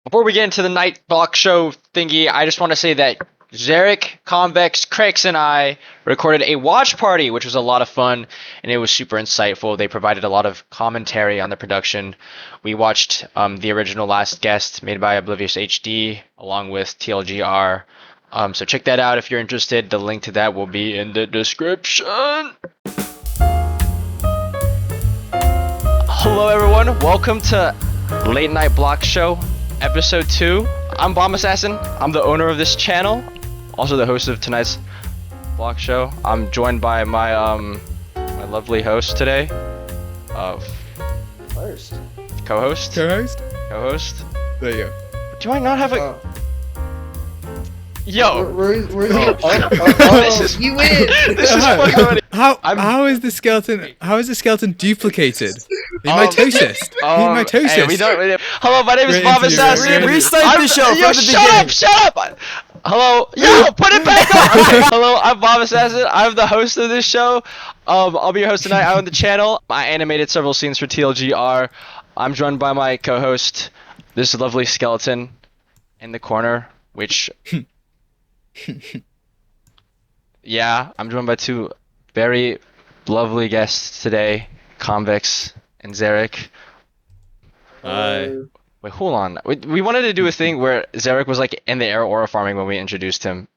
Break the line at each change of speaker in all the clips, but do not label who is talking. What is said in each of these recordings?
Before we get into the night block show thingy, I just want to say that Zarek, Convex, Cricks, and I recorded a watch party, which was a lot of fun, and it was super insightful. They provided a lot of commentary on the production. We watched the original Last Guest made by Oblivious HD, along with TLGR. So check that out if you're interested. The link to that will be in the description. Hello, everyone. Welcome to Late Night Block Show, Episode 2. I'm Bomb Assassin. I'm the owner of this channel, also the host of tonight's block show. I'm joined by my my lovely host today.
Co-host.
Co-host.
There you go.
Do I not have a? Yo.
This is
You
win.
This is fucking funny.
How is the skeleton? How is the skeleton duplicated? The mitosis. Mitosis.
Hey, we don't. Hello, my name is
Great
Bomb
interview,
Assassin.
great interview.
Restart the show
Yo,
from the beginning.
shut up! Hello, yo, put it back up. Okay. Hello, I'm Bomb Assassin. I'm the host of this show. I'll be your host tonight. I own the channel. I animated several scenes for TLGR. I'm joined by my co-host, this lovely skeleton in the corner, which. Yeah, I'm joined by two very lovely guests today, Convex and Zarek.
Hi.
Wait, hold on. We wanted to do a thing where Zarek was like in the air aura farming when we introduced him.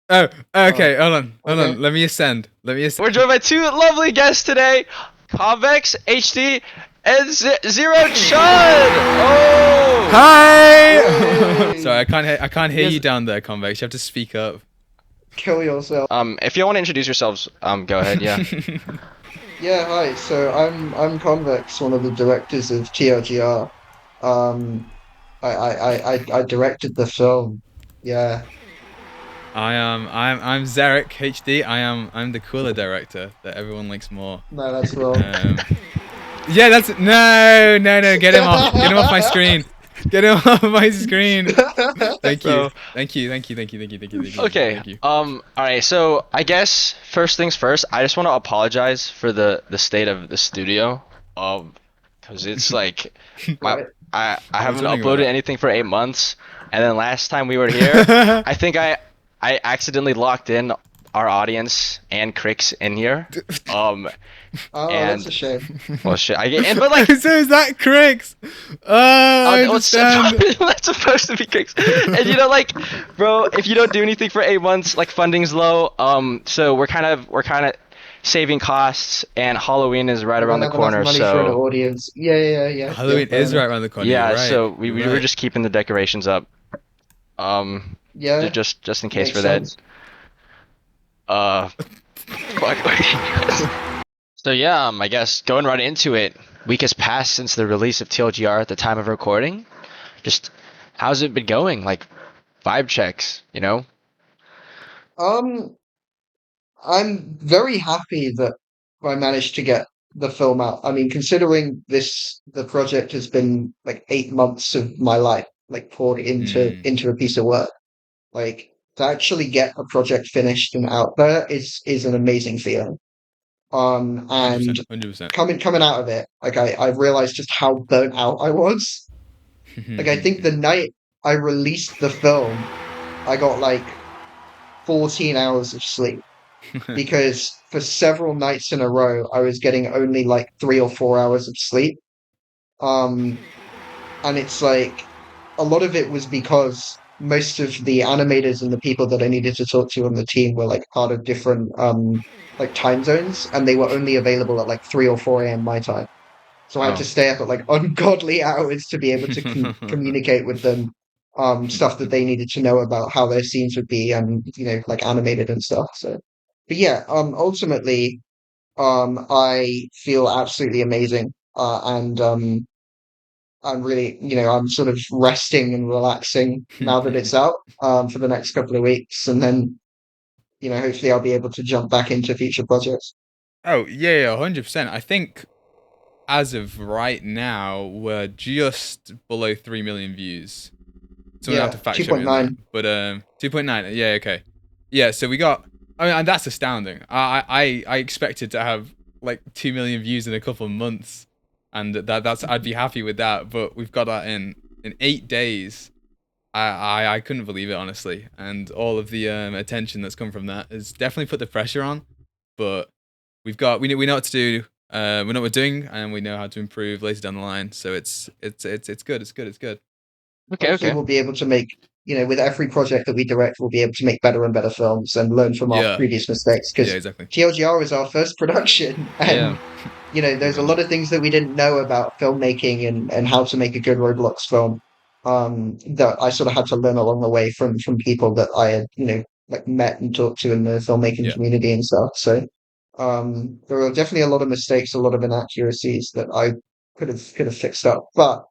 Oh, okay. Hold on.
Okay.
Let me ascend.
We're joined by two lovely guests today, ConvexHD and Zero Chud. Oh.
Hi.
Yay.
Sorry, I can't hear
Yes.
you down there, Convex. You have to speak up.
Kill yourself.
If you want to introduce yourselves, go ahead. Yeah.
Yeah, hi. So I'm Convex, one of the directors of TLGR. I directed the film. Yeah.
I'm Zarek HD. I'm the cooler director that everyone likes more.
No, that's wrong.
Yeah, that's no. Get him off. Get him off my screen. Get him off my screen. Thank you. Thank you.
Okay.
Thank you.
All right. So I guess first things first. I just want to apologize for the state of the studio. Because it's like
Right.
I haven't
wondering about
uploaded
that.
anything for 8 months, and then last time we were here, I think I accidentally locked in our audience and Cricks in here.
Oh,
And-
that's a shame.
Well, shit. But like.
So is that Cricks? I understand.
That's supposed to be Cricks. And you know, like, bro, if you don't do anything for 8 months, like funding's low. So we're kind of saving costs, and Halloween is right around the
Don't have enough
corner.
money for an
So
audience. Yeah.
Halloween
Yeah,
is
fair
right
enough.
around the corner.
yeah,
you're right.
so we
You're
were
right.
just keeping the decorations up.
Yeah.
Just in case
Makes
for
sense.
that. Fuck. So yeah, I guess going right into it. Week has passed since the release of TLGR at the time of recording. Just how's it been going? Like vibe checks, you know?
I'm very happy that I managed to get the film out. I mean, considering the project has been like 8 months of my life, like poured into a piece of work. Like to actually get a project finished and out there is an amazing feeling. And
100%.
coming out of it, like I realized just how burnt out I was. Like I think the night I released the film, I got like 14 hours of sleep because for several nights in a row, I was getting only like 3 or 4 hours of sleep. And it's like a lot of it was because most of the animators and the people that I needed to talk to on the team were like part of different like time zones, and they were only available at like 3 or 4 a.m. my time. So I had
Oh.
to stay up at like ungodly hours to be able to communicate with them stuff that they needed to know about how their scenes would be and like animated and stuff. So but yeah, ultimately I feel absolutely amazing. And I'm really, I'm sort of resting and relaxing now that it's out for the next couple of weeks, and then, hopefully I'll be able to jump back into future projects.
Oh yeah, 100%. I think as of right now, we're just below 3 million views. So we
Yeah,
have to fact check me on that.
2.9.
But 2.9. Yeah, okay. Yeah, so we got. I mean, and that's astounding. I expected to have like 2 million views in a couple of months, and that's I'd be happy with that. But we've got that in in 8 days. I couldn't believe it, honestly, and all of the attention that's come from that has definitely put the pressure on. But we know what to do. We know what we're doing, and we know how to improve later down the line. So it's good. It's good.
Okay,
Hopefully,
okay.
we'll be able to make, with every project that we direct, we'll be able to make better and better films and learn from our
Yeah.
previous mistakes.
Yeah,
Because
exactly.
TLGR is our first production,
Yeah.
and there's a lot of things that we didn't know about filmmaking and how to make a good Roblox film. That I sort of had to learn along the way from people that I had, like met and talked to in the filmmaking
Yeah.
community and stuff. So, there were definitely a lot of mistakes, a lot of inaccuracies that I could have fixed up, but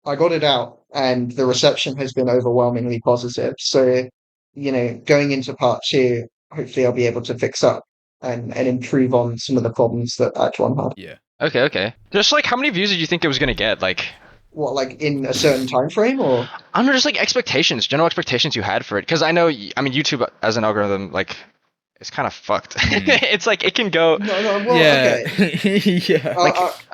I got it out, and the reception has been overwhelmingly positive. So, going into part two, hopefully I'll be able to fix up and improve on some of the problems that Act One had.
Yeah.
Okay, okay. Just like how many views did you think it was gonna get? Like,
What, like in a certain time frame, or?
I don't know, just like expectations, general expectations you had for it. Because I know, I mean, YouTube as an algorithm, like, it's kind of fucked. It's like it can go
No, well,
Yeah.
okay.
Yeah.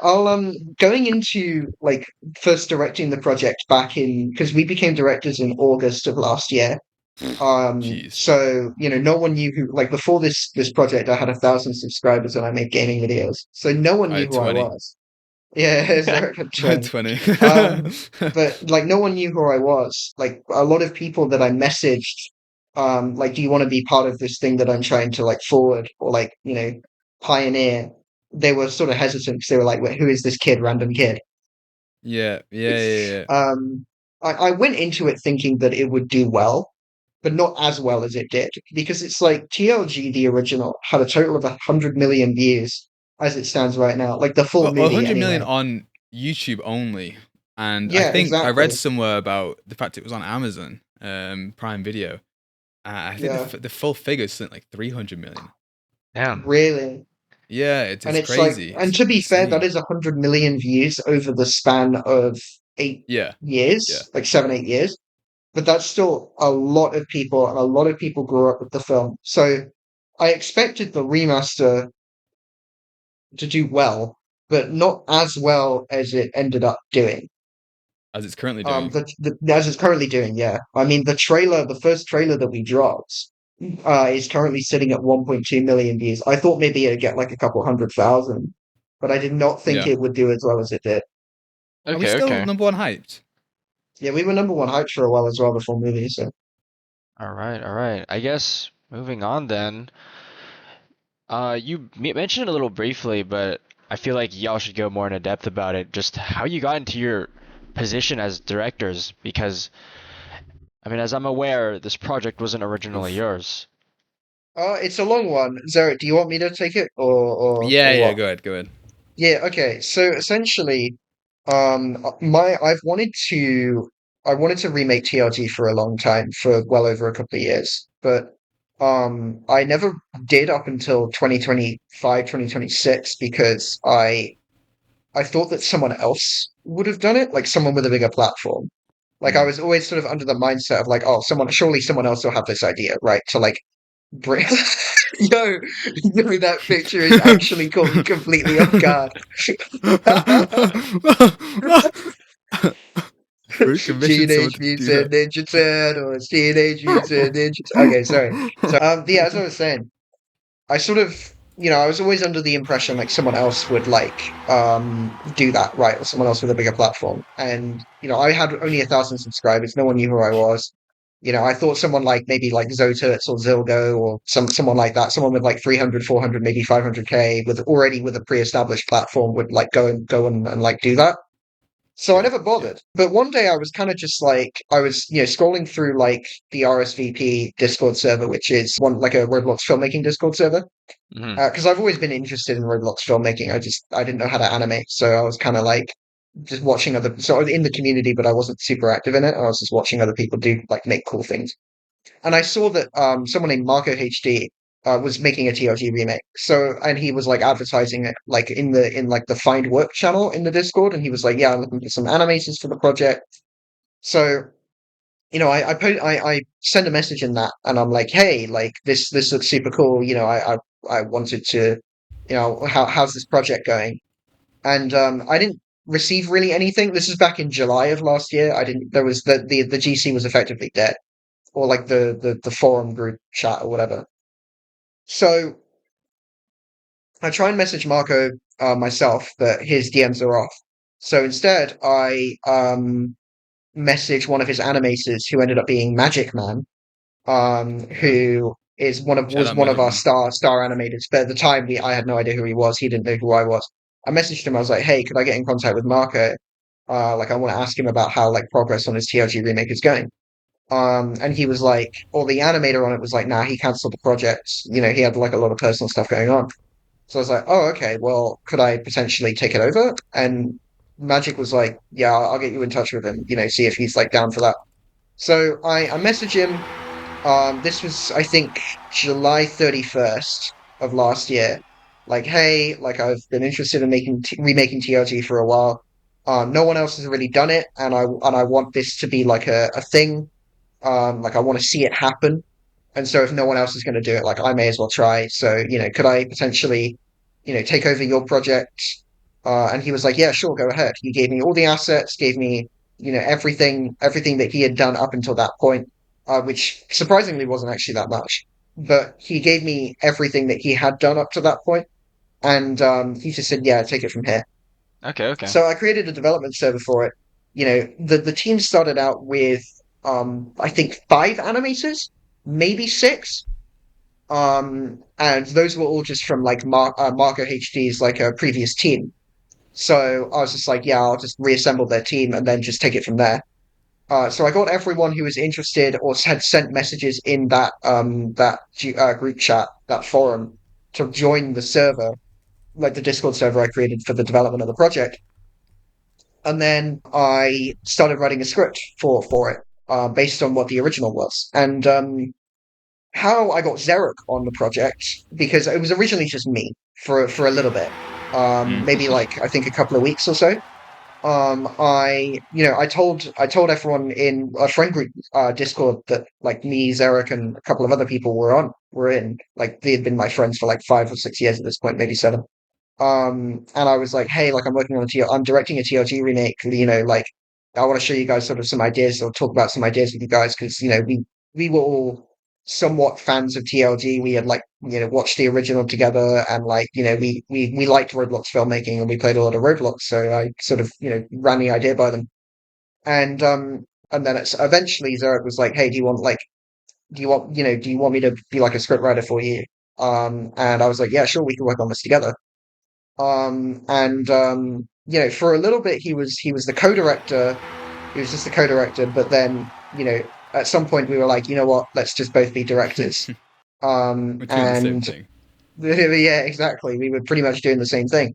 I'll going into like first directing the project back in, because we became directors in August of last year.
Jeez.
So no one knew who, like, before this project. I had 1,000 subscribers and I made gaming videos, so no one
I
knew
had
who I
20.
was. Yeah, it's
I had
20.
20.
But like no one knew who I was. Like a lot of people that I messaged, like, do you want to be part of this thing that I'm trying to like forward or like, pioneer? They were sort of hesitant because they were like, wait, who is this kid, random kid?
Yeah.
I went into it thinking that it would do well, but not as well as it did, because it's like TLG, the original, had a total of 100 million views as it stands right now, like the full
Well,
movie
100 million
anyway.
on YouTube only. And I
Yeah,
think I read
exactly.
somewhere about the fact it was on Amazon Prime Video. I think
Yeah,
the full figure is something like 300 million.
damn.
really.
Yeah,
And
it's
it's like,
crazy.
and
It's
to be fair, that
insane.
is 100 million views over the span of eight
Yeah.
years, like 7, 8 years. But that's still a lot of people, and a lot of people grew up with the film. So I expected the remaster to do well, but not as well as it ended up doing.
As it's currently doing.
As it's currently doing, yeah. I mean, the first trailer that we dropped, is currently sitting at 1.2 million views. I thought maybe it'd get like a couple 100,000, but I did not think
Yeah.
it would do as well as it did.
Are we
Okay,
still
okay.
number one hyped?
Yeah, we were number one hyped for a while as well before movie. So
All right, all right. I guess moving on then. You mentioned it a little briefly, but I feel like y'all should go more into depth about it. Just how you got into your position as directors, because I mean, as I'm aware, this project wasn't originally
Oof.
yours.
it's a long one. Zarek, do you want me to take it, or
Yeah,
what?
go ahead.
Yeah, okay. So essentially, my I wanted to remake TLG for a long time, for well over a couple of years, but I never did up until 2025, 2026, because I thought that someone else would have done it, like someone with a bigger platform. Like I
Mm.
was always sort of under the mindset of like, oh, surely someone else will have this idea, right? To like bring yo, that picture has actually caught me completely off guard.
We commissioned someone
Teenage
to do that.
Mutant Ninja Turtles, Teenage Mutant Ninja. Okay, sorry. So, yeah, as I was saying, I sort of, I was always under the impression like someone else would like do that, right? Or someone else with a bigger platform. And, I had only 1,000 subscribers. No one knew who I was. I thought someone like maybe like Zoturts or Zilgo or someone like that, someone with like 300, 400, maybe 500K with a pre-established platform would like go and like do that. So I
Yeah,
never
yeah.
bothered. But one day I was kind of just like, I was, scrolling through like the RSVP Discord server, which is one like a Roblox filmmaking Discord server.
Hmm.
Because I've always been interested in Roblox filmmaking. I didn't know how to animate, so I was kind of like just watching so I was in the community, but I wasn't super active in it. I was just watching other people do like make cool things. And I saw that someone named Marco HD was making a TLG remake. So, and he was like advertising it like in like the Find Work channel in the Discord, and he was like, "Yeah, I'm looking for some animators for the project." So, I send a message in that, and I'm like, "Hey, like this looks super cool. I wanted to, how's this project going?" And I didn't receive really anything. This is back in July of last year. I didn't. There was the GC was effectively dead, or like the forum group chat or whatever. So I try and message Marco myself, but his DMs are off. So instead, I message one of his animators, who ended up being Magic Man, who is
Shout
was
out
one of
Magic
our
Man.
star animators. But at the time, I had no idea who he was. He didn't know who I was. I messaged him. I was like, "Hey, could I get in contact with Marco? Like, I want to ask him about how like progress on his TLG remake is going." And he was like, or the animator on it was like, "Nah, he cancelled the project. You know, he had like a lot of personal stuff going on." So I was like, "Oh, okay. Well, could I potentially take it over?" And Magic was like, "Yeah, I'll get you in touch with him. You know, see if he's like down for that." So I message him. This was, I think, July 31st of last year. Like, hey, like I've been interested in remaking TLG for a while. No one else has really done it, and I want this to be like a thing. Like I want to see it happen. And so if no one else is going to do it, like I may as well try. So, you know, could I potentially, you know, take over your project? And he was like, yeah, sure, go ahead. He gave me all the assets, gave me, you know, everything that he had done up until that point, which surprisingly wasn't actually that much. But he gave me everything that he had done up to that point, and he just said, yeah, take it from here.
Okay, okay.
So I created a development server for it. You know, the team started out with I think 5 animators, maybe 6. And those were all just from like Marco HD's like a previous team. So I was just like, yeah, I'll just reassemble their team and then just take it from there. So I got everyone who was interested or had sent messages in that group chat, that forum, to join the server, like the Discord server I created for the development of the project. And then I started writing a script for it, based on what the original was. And how I got Zarek on the project, because it was originally just me for a little bit,
Mm.
maybe like I think a couple of weeks or so. I told everyone in a friend group Discord that like me, Zarek, and a couple of other people were in, like they had been my friends for like 5 or 6 years at this point, maybe 7. And I was like, hey, like I'm directing a TLG remake. You know, like I want to show you guys sort of some ideas or talk about some ideas with you guys, because you know we were all somewhat fans of TLG. We had like watched the original together, and like we liked Roblox filmmaking, and we played a lot of Roblox. So I sort of ran the idea by them, and then it's eventually Zarek was like, hey, do you want me to be like a scriptwriter for you? And I was like, yeah, sure, we can work on this together. And for a little bit he was the co-director. He was just the co-director, but then at some point we were like, you know what, let's just both be directors.
We're doing the same
And
thing.
yeah, exactly. We were pretty much doing the same thing,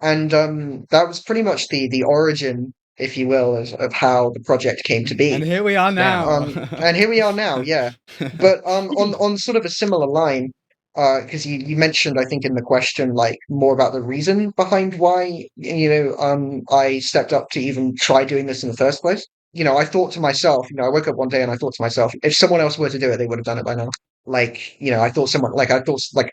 and that was pretty much the origin, if you will, of how the project came to
And
be.
here we are
Damn.
now.
And here we are now, yeah. But on sort of a similar line, because you mentioned, I think, in the question, like more about the reason behind why I stepped up to even try doing this in the first place. I thought to myself, I woke up one day and I thought to myself, if someone else were to do it, they would have done it by now. Like, I thought like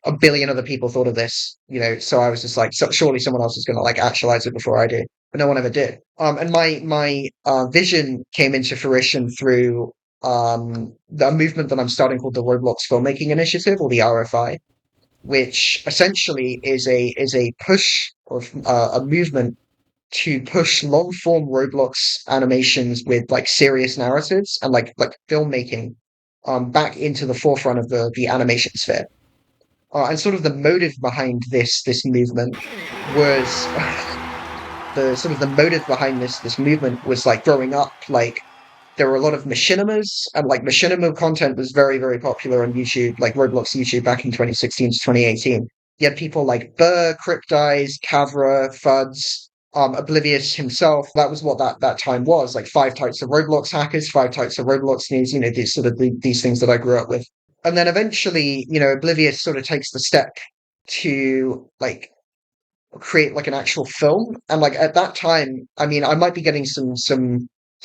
a billion other people thought of this, so I was just like, surely someone else is going to like actualize it before I do. But no one ever did. And my vision came into fruition through the movement that I'm starting called the Roblox Filmmaking Initiative, or the RFI, which essentially is a push or a movement to push long form Roblox animations with like serious narratives and like filmmaking back into the forefront of the animation sphere. And sort of the motive behind this movement was the motive behind this movement was like growing up, like there were a lot of machinimas, and like machinima content was very, very popular on YouTube, like Roblox YouTube back in 2016 to 2018. You had people like Burr, Crypteyes, Kavra, Fuds, Oblivious himself. That was what that time was. Like 5 types of Roblox hackers, 5 types of Roblox news, these sort of these things that I grew up with. And then eventually, Oblivious sort of takes the step to like create like an actual film. And like at that time, I mean, I might be getting some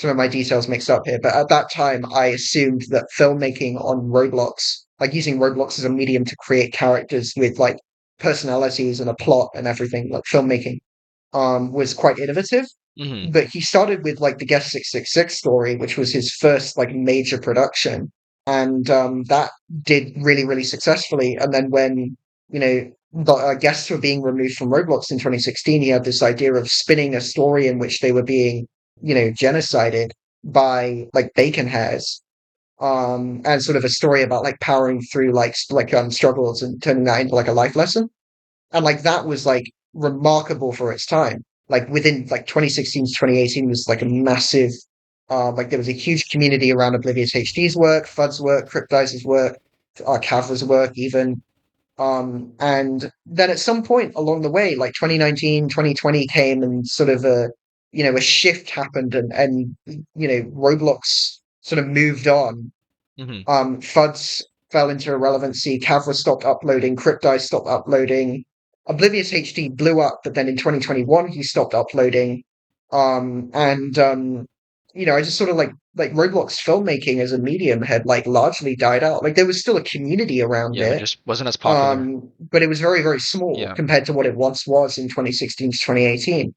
of my details mixed up here, but at that time I assumed that filmmaking on Roblox, like using Roblox as a medium to create characters with like personalities and a plot and everything, like filmmaking, was quite innovative.
Mm-hmm.
But he started with like the Guest 666 story, which was his first like major production, and that did really, really successfully. And then when the guests were being removed from Roblox in 2016, he had this idea of spinning a story in which they were being genocided by like bacon hairs, and sort of a story about like powering through struggles and turning that into like a life lesson. And like that was like remarkable for its time. Like within like 2016 to 2018 was like a massive, like there was a huge community around Oblivious HD's work, Fudd's work, Cryptize's work, Kavra's work even. And then at some point along the way, like 2019, 2020 came, and sort of a shift happened, and Roblox sort of moved on.
Mm-hmm.
Fuds fell into irrelevancy. Kavra stopped uploading. Cryptize stopped uploading. Oblivious HD blew up, but then in 2021 he stopped uploading. And I just sort of like Roblox filmmaking as a medium had like largely died out. Like there was still a community around
Yeah, but it
it,
just wasn't as popular.
but it was very, very small
Yeah.
compared to what it once was in 2016 to 2018.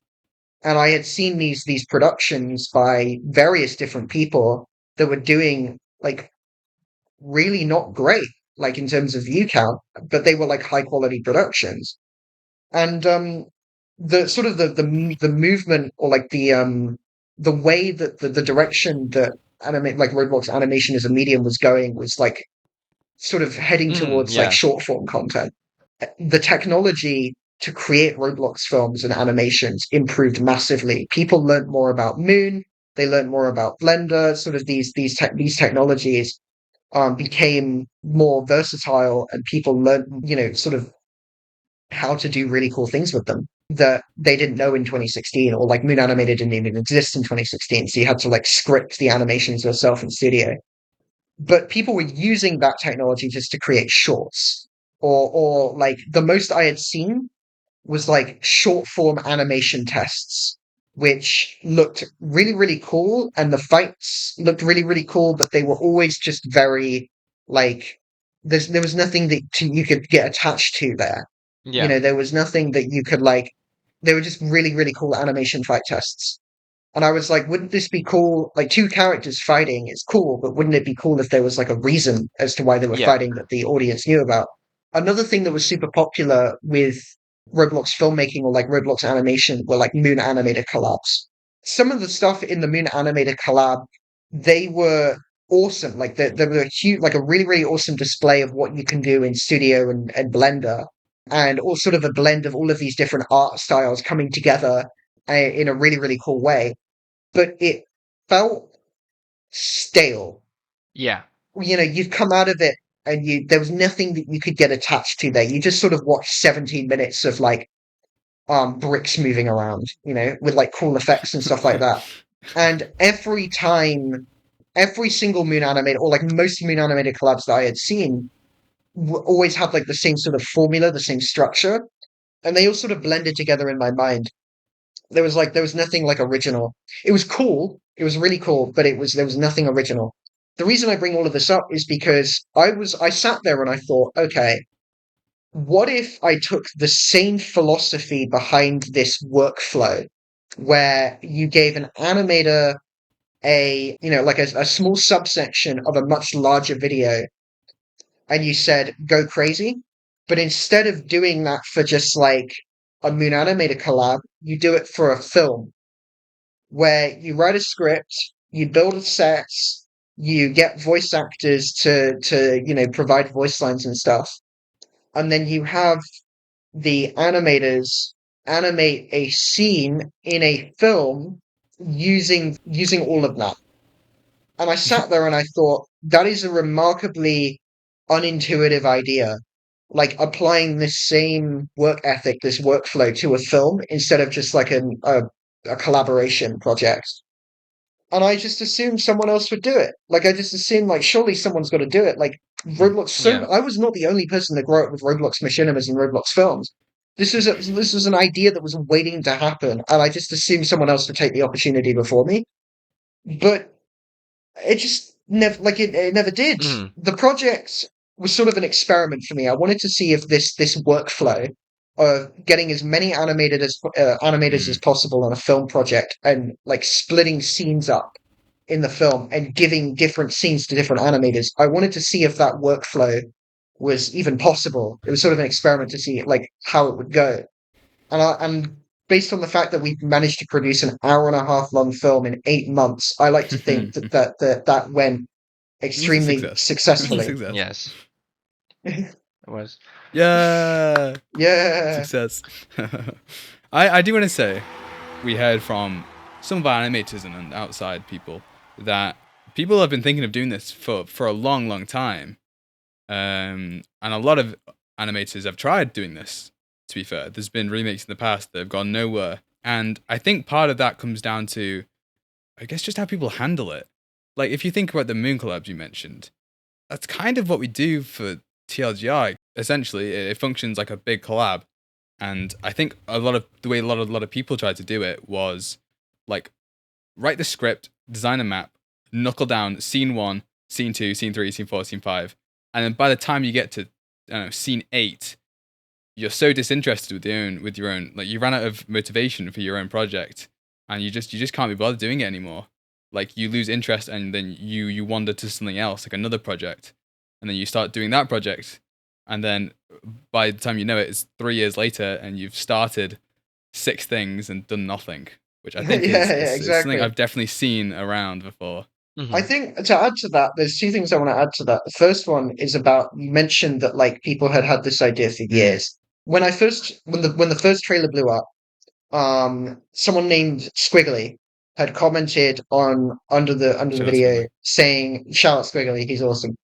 And I had seen these productions by various different people that were doing like really not great, like in terms of view count, but they were like high quality productions. And the sort of the movement, or like the way that the direction that Roblox animation as a medium was going was like sort of heading towards like
Yeah.
short form content. The technology to create Roblox films and animations improved massively. People learned more about Moon. They learned more about Blender. Sort of these technologies became more versatile, and people learned, sort of how to do really cool things with them that they didn't know in 2016, or like Moon Animated didn't even exist in 2016. So you had to like script the animations yourself in studio. But people were using that technology just to create shorts, or like the most I had seen was like short form animation tests, which looked really, really cool. And the fights looked really, really cool, but they were always just very like, there was nothing that you could get attached to there.
Yeah.
There was nothing that you could like, they were just really, really cool animation fight tests. And I was like, wouldn't this be cool? Like two characters fighting is cool, but wouldn't it be cool if there was like a reason as to why they were
Yeah.
fighting that the audience knew about? Another thing that was super popular with Roblox filmmaking or like Roblox animation were like Moon animated collabs. Some of the stuff in the Moon animated collab, they were awesome. Like there were a huge, like a really, really awesome display of what you can do in Studio and Blender, and all sort of a blend of all of these different art styles coming together in a really, really cool way. But it felt stale.
Yeah.
You've come out of it, and there was nothing that you could get attached to there. You just sort of watched 17 minutes of like bricks moving around, with like cool effects and stuff like that. And every single Moon animated, or like most Moon animated collabs that I had seen, always had like the same sort of formula, the same structure, and they all sort of blended together in my mind. There was nothing like original. It was cool. It was really cool, but there was nothing original. The reason I bring all of this up is because I sat there and I thought, okay, what if I took the same philosophy behind this workflow, where you gave an animator a small subsection of a much larger video, and you said go crazy, but instead of doing that for just like a Moon animator collab, you do it for a film where you write a script, you build sets, you get voice actors to provide voice lines and stuff, and then you have the animators animate a scene in a film using all of that. And I sat there and I thought, that is a remarkably unintuitive idea. Like applying this same work ethic, this workflow to a film instead of just like a collaboration project. And I just assumed someone else would do it. Like I just assumed like surely someone's got to do it. Like Roblox,
Yeah.
I was not the only person to grow up with Roblox machinimas and Roblox films. This was an idea that was waiting to happen, and I just assumed someone else would take the opportunity before me. But it just never, it never did.
Mhm.
The project was sort of an experiment for me. I wanted to see if this workflow getting as many animators as possible on a film project and like splitting scenes up in the film and giving different scenes to different animators. I wanted to see if that workflow was even possible. It was sort of an experiment to see like how it would go. And based on the fact that we've managed to produce an hour and a half long film in 8 months, I like to think that went
It was a
extremely
success.
successfully.
Success.
Yes, it was.
Yeah.
Yeah.
Success. I do want to say, we heard from some of our animators and outside people that people have been thinking of doing this for a long, long time. And a lot of animators have tried doing this, to be fair. There's been remakes in the past that have gone nowhere. And I think part of that comes down to, I guess, just how people handle it. Like, if you think about the Moon collabs you mentioned, that's kind of what we do for TLGI. Essentially, it functions like a big collab. And I think a lot of people tried to do it was like write the script, design a map, knuckle down scene 1, scene 2, scene 3, scene 4, scene 5, and then by the time you get to scene 8, you're so disinterested with your own like you ran out of motivation for your own project, and you just can't be bothered doing it anymore. Like you lose interest, and then you wander to something else, like another project, and then you start doing that project, and then by the time you know it, it's 3 years later, and you've started 6 things and done nothing, which I think
Yeah,
is something
exactly.
I've definitely seen around before.
I think to add to that, there's two things I want to add to that. The first one is about you mentioned that like people had this idea for years. When the first trailer blew up, someone named Squiggly had commented on under the
Shout out
video
Squiggly.
saying, "Shout out Squiggly, he's awesome."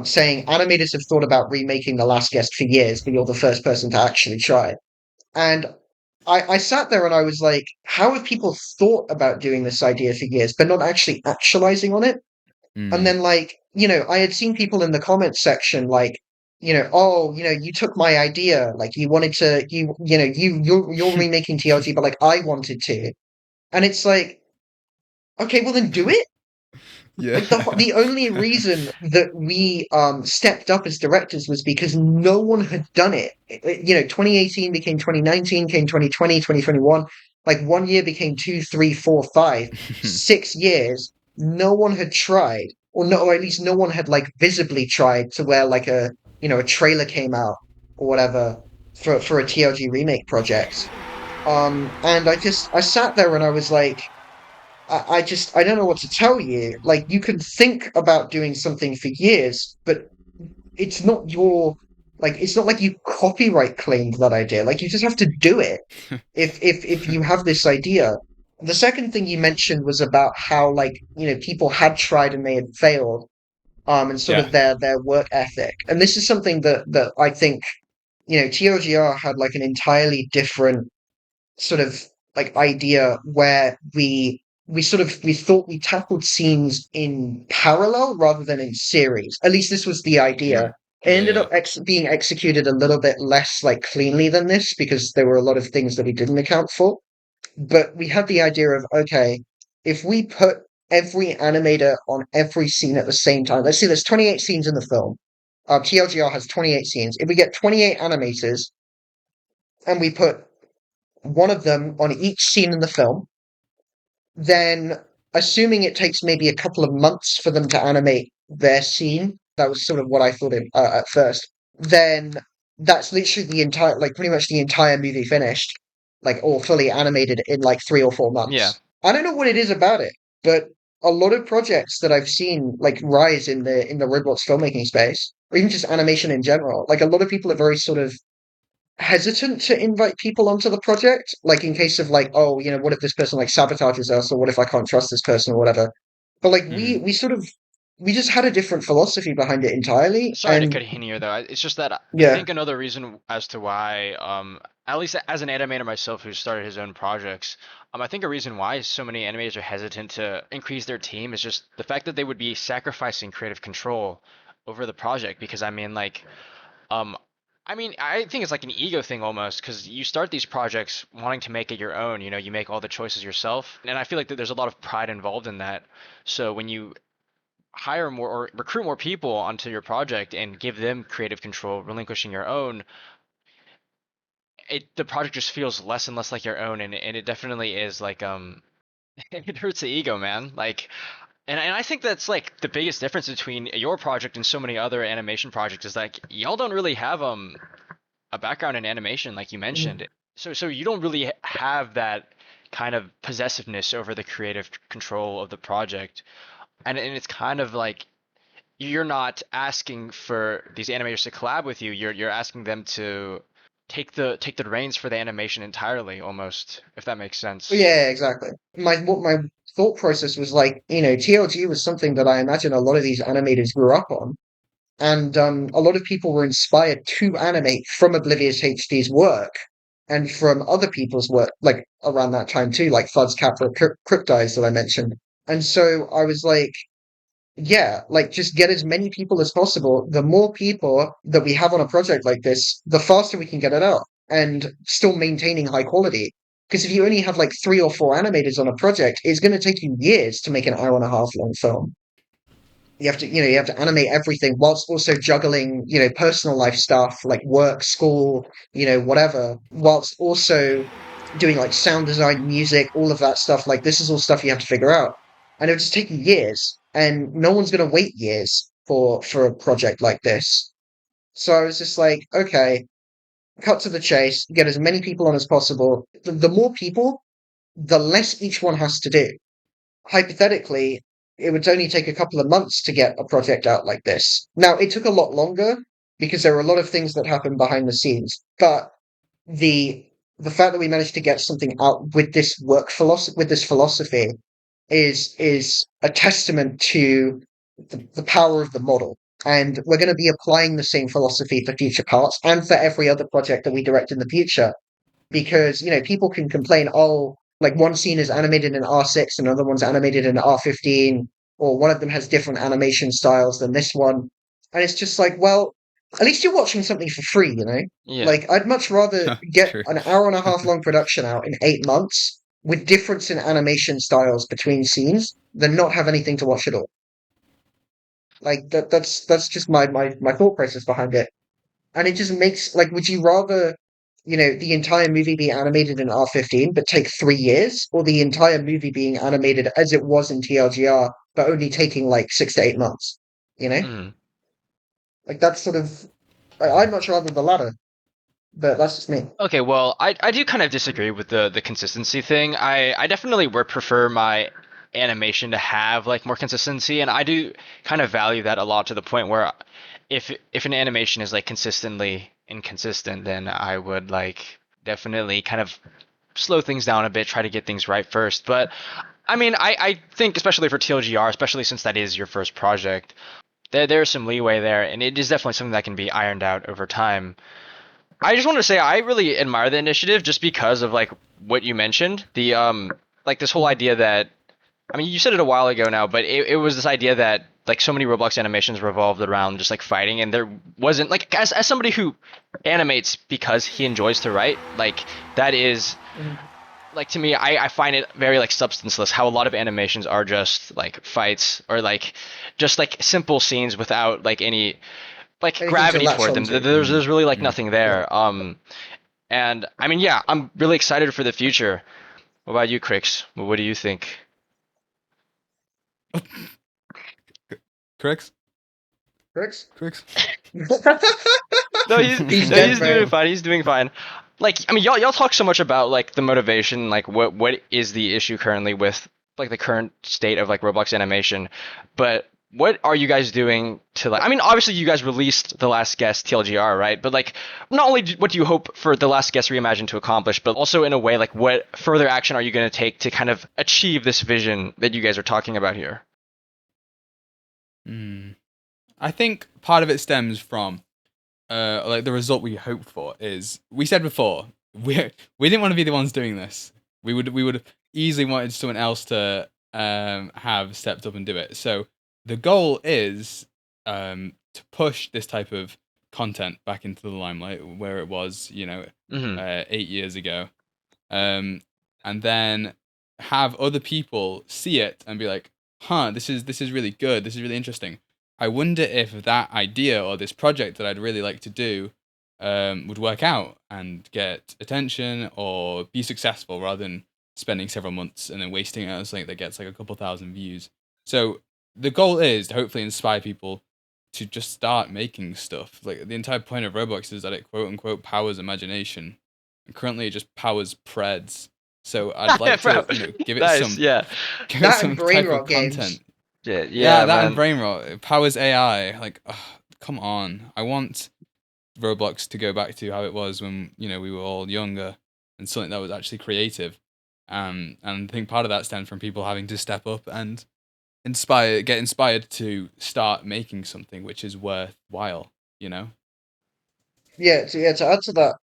Saying animators have thought about remaking The Last Guest for years, but you're the first person to actually try. And I sat there and I was like, how have people thought about doing this idea for years, but not actually actualizing on it? And
Mm.
then like, I had seen people in the comments section like, oh, you took my idea, like you wanted to, you're remaking TLG, but like I wanted to. And it's like, okay, well then do it.
Yeah.
Like the only reason that we stepped up as directors was because no one had done it. 2018 became 2019, came 2020, 2021. Like 1 year became 2, 3, 4, 5, 6 years. No one had tried, or no, or at least no one had like visibly tried to where like a trailer came out or whatever for a TLG remake project. And I sat there and I was like, I don't know what to tell you. Like, you can think about doing something for years, but it's not it's not like you copyright claimed that idea. Like, you just have to do it if you have this idea. The second thing you mentioned was about how, like, people had tried and they had failed, and sort
Yeah.
of their work ethic. And this is something that I think, TLGR had like an entirely different sort of like idea where we thought we tackled scenes in parallel rather than in series. At least this was the idea.
Mm.
It
Yeah,
ended
yeah.
up being executed a little bit less like cleanly than this because there were a lot of things that we didn't account for. But we had the idea of okay, if we put every animator on every scene at the same time, let's see, there's 28 scenes in the film. TLGR has 28 scenes. If we get 28 animators and we put one of them on each scene in the film, then assuming it takes maybe a couple of months for them to animate their scene, that was sort of what I thought at first, then that's literally the entire, like pretty much the entire movie finished, like all fully animated in like 3 or 4 months.
Yeah.
I don't know what it is about it, but a lot of projects that I've seen like rise in the Roblox filmmaking space, or even just animation in general, like a lot of people are very sort of hesitant to invite people onto the project, like in case of like, oh, what if this person like sabotages us, or what if I can't trust this person or whatever. But like
Mm.
we just had a different philosophy behind it entirely,
Sorry to
and
cut in here though. It's just that I
yeah,
think another reason as to why, at least as an animator myself who started his own projects, I think a reason why so many animators are hesitant to increase their team is just the fact that they would be sacrificing creative control over the project. Because um, I think it's like an ego thing almost, because you start these projects wanting to make it your own. You make all the choices yourself, and I feel like that there's a lot of pride involved in that. So when you hire more or recruit more people onto your project and give them creative control, relinquishing your own, the project just feels less and less like your own, and it definitely is like it hurts the ego, man. Like, and I think that's like the biggest difference between your project and so many other animation projects is like y'all don't really have a background in animation like you mentioned. So you don't really have that kind of possessiveness over the creative control of the project. And it's kind of like you're not asking for these animators to collab with you. You're asking them to take the reins for the animation entirely, almost, if that makes sense.
Yeah, exactly. My thought process was like, TLG was something that I imagine a lot of these animators grew up on. And a lot of people were inspired to animate from Oblivious HD's work and from other people's work, like around that time too, like Fud's Kappa Cryptides that I mentioned. And so I was like, yeah, like just get as many people as possible. The more people that we have on a project like this, the faster we can get it out and still maintaining high quality. Because if you only have like 3 or 4 animators on a project, it's going to take you years to make an hour and a half long film. You have to animate everything whilst also juggling, personal life stuff like work, school, whatever, whilst also doing like sound design, music, all of that stuff. Like this is all stuff you have to figure out. And it would just take you years. And no one's gonna wait years for a project like this. So I was just like, okay, cut to the chase, get as many people on as possible. The more people, the less each one has to do. Hypothetically, it would only take a couple of months to get a project out like this. Now, it took a lot longer because there were a lot of things that happened behind the scenes, but the the fact that we managed to get something out with this philosophy is a testament to the power of the model. And we're going to be applying the same philosophy for future parts and for every other project that we direct in the future because people can complain, oh, like one scene is animated in R6, another one's animated in R15, or one of them has different animation styles than this one, and it's just like, well, at least you're watching something for free,
Yeah.
Like I'd much rather get
True.
an hour and a half long production out in 8 months with difference in animation styles between scenes than not have anything to watch at all. Like that's just my thought process behind it. And it just makes like, would you rather, the entire movie be animated in R15 but take 3 years, or the entire movie being animated as it was in TLGR but only taking like 6 to 8 months? You know,
Mhm.
like that's sort of. I'd much rather the latter, but that's just me.
Okay, well, I do kind of disagree with the consistency thing. I definitely would prefer my animation to have like more consistency, and I do kind of value that a lot to the point where if an animation is like consistently inconsistent, then I would like definitely kind of slow things down a bit, try to get things right first. But I mean, I think especially for TLGR, especially since that is your first project, there's some leeway there, and it is definitely something that can be ironed out over time. I just want to say I really admire the initiative just because of like what you mentioned. The like this whole idea that I mean you said it a while ago now, but it was this idea that like so many Roblox animations revolved around just like fighting, and there wasn't like as somebody who animates because he enjoys to write, like that is
Mhm.
like to me I find it very like substanceless how a lot of animations are just like fights or like just like simple scenes without like any like
Anything to
gravity
latch
toward them.
onto.
There's really like
Mm.
nothing
Yeah.
there. And I mean, yeah, I'm really excited for the future. What about you, Cricks? What do you think?
Cricks?
Bricks?
Cricks?
No, he's
He's
no,
dead,
he's doing
man.
fine. He's doing fine. Like, I mean, y'all talk so much about like the motivation, like what is the issue currently with like the current state of like Roblox animation, but what are you guys doing to like? I mean, obviously you guys released The Last Guest TLGR, right? But like, not only what do you hope for The Last Guest Reimagined to accomplish, but also in a way, like, what further action are you going to take to kind of achieve this vision that you guys are talking about here?
Mm. I think part of it stems from like the result we hope for is we said before we didn't want to be the ones doing this. We would easily wanted someone else to have stepped up and do it. So the goal is to push this type of content back into the limelight where it was,
Mm-hmm.
8 years ago, um, and then have other people see it and be like, "Huh, this is really good. This is really interesting. I wonder if that idea or this project that I'd really like to do would work out and get attention or be successful rather than spending several months and then wasting it on something that gets like a couple thousand views. So the goal is to hopefully inspire people to just start making stuff. Like the entire point of Roblox is that it quote unquote powers imagination. And currently it just powers preds. So I'd like to, give it
Nice,
some
yeah.
give it
That
some
and brain
type
rot
of
games.
content.
Yeah,
that
man.
and brain rot. It powers AI. Like, come on. I want Roblox to go back to how it was when, we were all younger and something that was actually creative. And I think part of that stems from people having to step up and get inspired to start making something which is worthwhile,
Yeah, to add to that,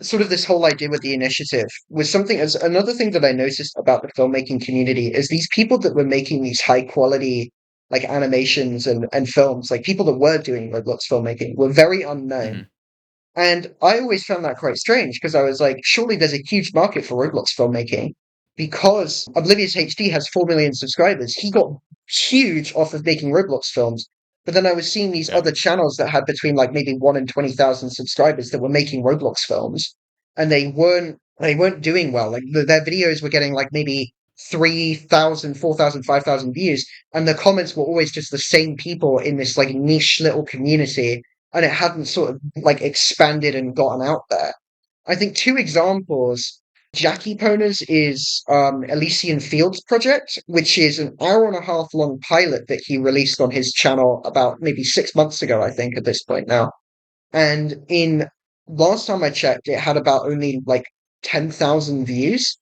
sort of this whole idea with the initiative was something as another thing that I noticed about the filmmaking community is these people that were making these high quality like animations and films, like people that were doing Roblox filmmaking were very unknown.
Mhm.
And I always found that quite strange because I was like, surely there's a huge market for Roblox filmmaking because Oblivious HD has 4 million subscribers. He got huge off of making Roblox films. But then I was seeing these
Yeah.
other channels that had between like maybe 1 and 20,000 subscribers that were making Roblox films, and they weren't doing well. Like their videos were getting like maybe 3,000, 4,000, 5,000 views, and the comments were always just the same people in this like niche little community, and it hadn't sort of like expanded and gotten out there. I think two examples. Jackie Poners is Elysian Fields Project, which is an hour and a half long pilot that he released on his channel about maybe 6 months ago, I think, at this point now. And in last time I checked, it had about only like 10,000 views,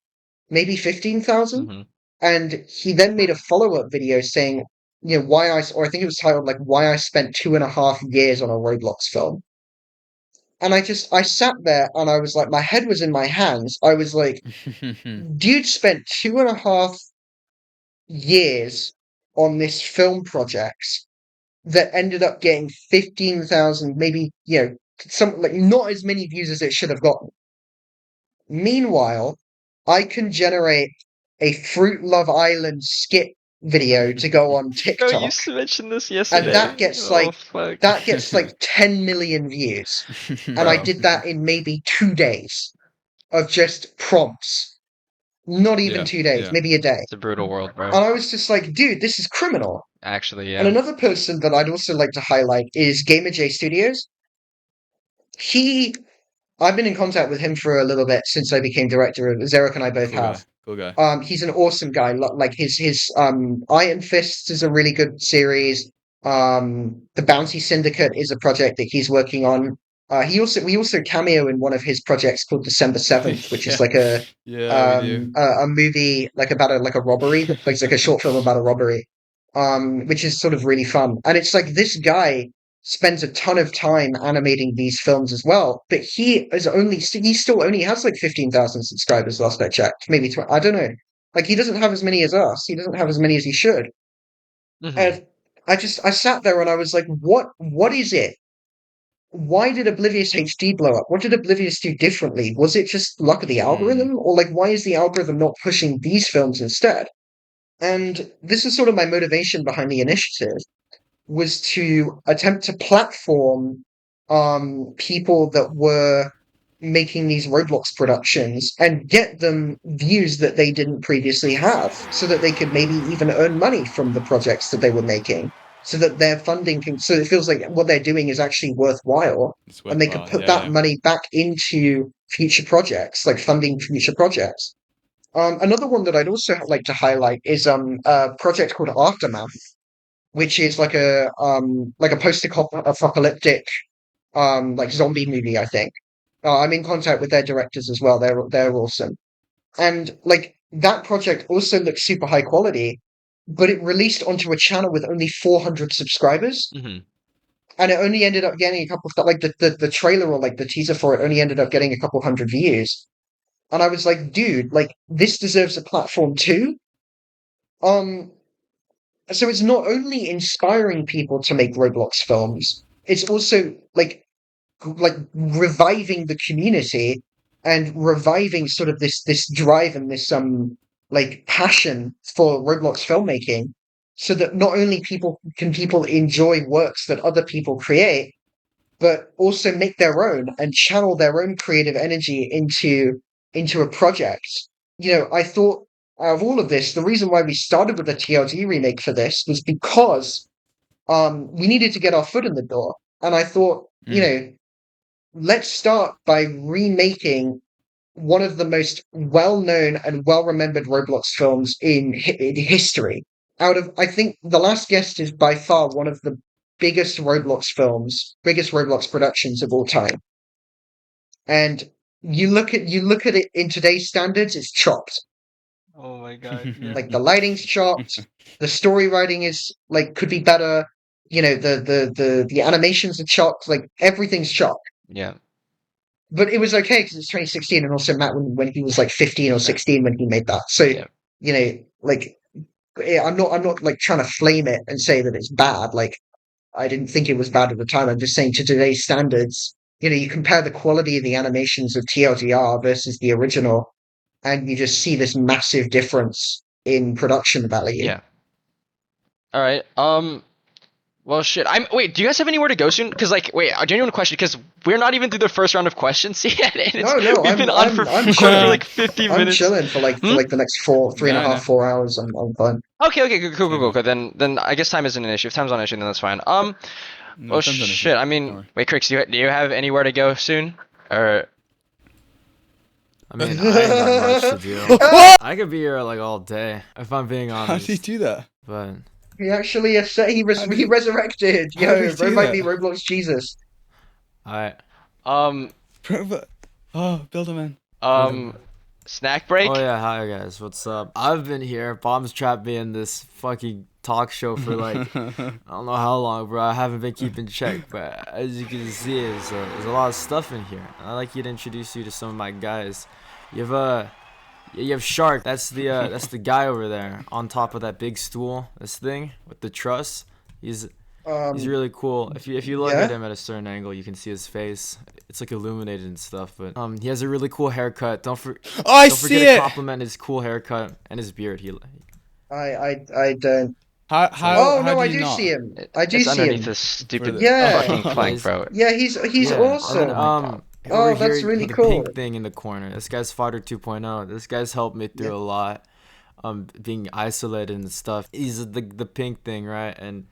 maybe 15,000.
Mhm.
And he then made a follow up video saying, or I think it was titled like why I spent 2.5 years on a Roblox film. And I sat there and I was like, my head was in my hands. I was like, dude spent 2.5 years on this film project that ended up getting 15,000, maybe, some like not as many views as it should have gotten. Meanwhile, I can generate a Fruit Love Island skit video to go on
Bro, you
TikTok,
mentioned this
and
yesterday.
that gets
Oh, fuck.
10 million views. And I
Bro.
did that in maybe 2 days of just prompts. Not even
Yeah,
2 days,
yeah.
maybe a day.
It's a brutal world, bro.
And I was just like, dude, this is criminal.
Actually,
And
yeah.
another person that I'd also like to highlight is Gamer J Studios. I've been in contact with him for a little bit since I became director. Zarek and I both
Cool
have.
guy. Cool guy.
He's an awesome guy. Like his Iron Fists is a really good series. The Bounty Syndicate is a project that he's working on. We also cameo in one of his projects called December 7th, which is
Yeah.
like
Yeah, we do.
a movie like about a robbery, like a short film about a robbery. Which is sort of really fun. And it's like this guy spends a ton of time animating these films as well, but he still only has like 15,000 subscribers last I checked, maybe 20, I don't know. Like he doesn't have as many as us. He doesn't have as many as he should.
Mhm.
And I sat there and I was like, what is it? Why did Oblivious HD blow up? What did Oblivious do differently? Was it just luck of the algorithm? Or like why is the algorithm not pushing these films instead? And this is sort of my motivation behind the initiative was to attempt to platform people that were making these Roblox productions and get them views that they didn't previously have so that they could maybe even earn money from the projects that they were making so that their funding can so it feels like what they're doing is actually worthwhile
It's
and they could
worthwhile.
put
Yeah,
that
yeah.
money back into future projects, like funding future projects. Another one that I'd also like to highlight is a project called Aftermath, which is like a post-apocalyptic like zombie movie, I think. I'm in contact with their directors as well. They're awesome. And like that project also looks super high quality, but it released onto a channel with only 400 subscribers.
Mhm.
And it only ended up getting a couple of like the trailer or like the teaser for it only ended up getting a couple hundred views. And I was like, dude, like this deserves a platform too. Um, so it's not only inspiring people to make Roblox films, it's also like reviving the community and reviving sort of this drive and this like passion for Roblox filmmaking, so that not only people enjoy works that other people create, but also make their own and channel their own creative energy into a project. I thought out of all of this, the reason why we started with the TLG remake for this was because we needed to get our foot in the door. And I thought, let's start by remaking one of the most well-known and well-remembered Roblox films in history. I think The Last Guest is by far one of the biggest Roblox productions of all time. And you look at it in today's standards, it's chopped.
Oh my god! Yeah.
Like the lighting's chopped, the story writing is could be better. The animations are chopped. Like everything's chopped.
Yeah.
But it was okay because it's 2016, and also Matt when he was like 15 or 16 when he made that. So I'm not like trying to flame it and say that it's bad. Like I didn't think it was bad at the time. I'm just saying to today's standards, you compare the quality of the animations of TLDR versus the original, and you just see this massive difference in production value.
Yeah. All right. Well, shit. Wait. Do you guys have anywhere to go soon? Because, a genuine question. Because we're not even through the first round of questions yet. And we've been on for 50 minutes.
I'm chilling for the next 4 hours. I'm fine.
Okay. Cool. Then I guess time isn't an issue. If time's not an issue, then that's fine. Well, shit. I mean, wait, Cricks. Do you have anywhere to go soon? Or?
I mean, I ain't got much to do. I could be here all day if I'm being honest.
How did he do that?
But
he actually he resurrected. Bro might be Roblox Jesus.
Alright.
Build a man.
Snack break.
Oh yeah, hi guys. What's up? I've been here. Bombs trapped me in this fucking talk show for I don't know how long, bro. I haven't been keeping check, but as you can see, there's a lot of stuff in here. I'd like you to introduce you to some of my guys. You have Shark. That's the guy over there on top of that big stool. This thing with the truss. He's really cool. If you look at him at a certain angle, you can see his face. It's illuminated and stuff. But he has a really cool haircut. Don't forget to compliment his cool haircut and his beard.
I don't.
How
I do see him. I do see him.
Underneath this stupid
Yeah.
fucking plank, bro.
Yeah, he's awesome.
And then,
Oh,
over
that's
here,
really
the
cool.
pink thing in the corner. This guy's Fodder 2.0. This guy's helped me through a lot. Being isolated and stuff. He's the pink thing, right? And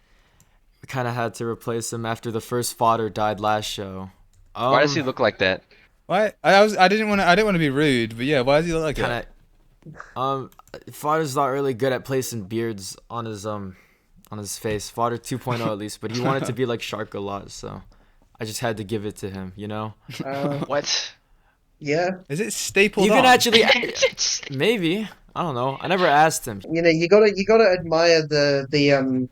we kind of had to replace him after the first Fodder died last show.
Why does he look like that?
Why? I didn't want to be rude, but yeah, why does he look like that?
Fodder's not really good at placing beards on his face. Fodder 2.0 at least, but he wanted to be like Shark a lot, so I just had to give it to him,
What?
Yeah.
Is it stapled
You
on?
can actually maybe. I don't know. I never asked him.
You gotta admire the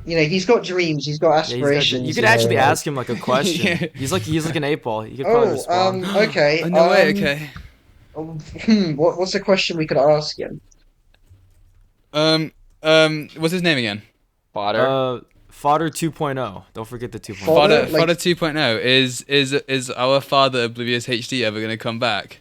he's got dreams, he's got aspirations.
You could actually ask him a question.
Yeah.
He's like an 8-ball. He could probably respond.
Okay.
Oh, no way. Okay.
What's the question we could ask him?
What's his name again?
Fodder.
Fodder 2.0. Don't forget the 2.0.
Fodder 2.0. Is our father Oblivious HD ever gonna come back?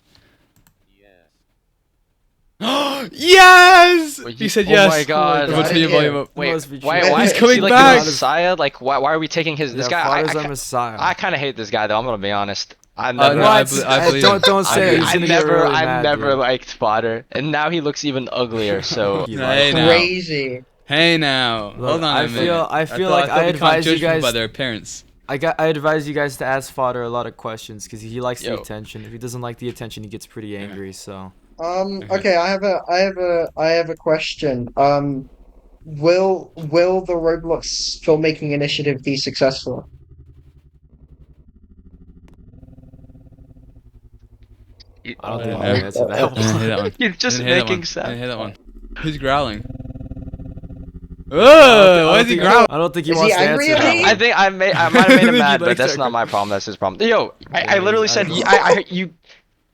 Yes! He said yes.
Oh my god.
Everyone turn your volume up.
Wait,
Must be
why
true.
He's
is he
coming
like
back.
a messiah? Why are we taking this
Yeah,
guy?
Fodder's a messiah.
I kind of hate this guy though. I'm gonna be honest. I
no,
never,
I believe it.
Don't say it. He's gonna get really
I
mad,
never
dude.
liked Fodder, and now he looks even uglier. So
Hey now.
Crazy.
Hey now.
Look,
Hold on a minute.
I feel like I
we can't
advise you
judge people
guys.
by their appearance.
I advise you guys to ask Fodder a lot of questions because he likes the
Yo.
attention. If he doesn't like the attention, he gets pretty angry. So
Okay, I have a question. Will the Roblox filmmaking initiative be successful?
I don't think
Oh,
I'll answer
I didn't
that.
hear that one.
You're just
I didn't hear that
making
one. I
sound.
didn't hear that one. Who's growling? Oh, why is he growling?
I don't think he
Is
wants
he
to
angry
answer
at
that
me?
one.
I think I might have made him
He
mad, but
likes
that's
that
not my problem. That's his problem. Yo, I literally said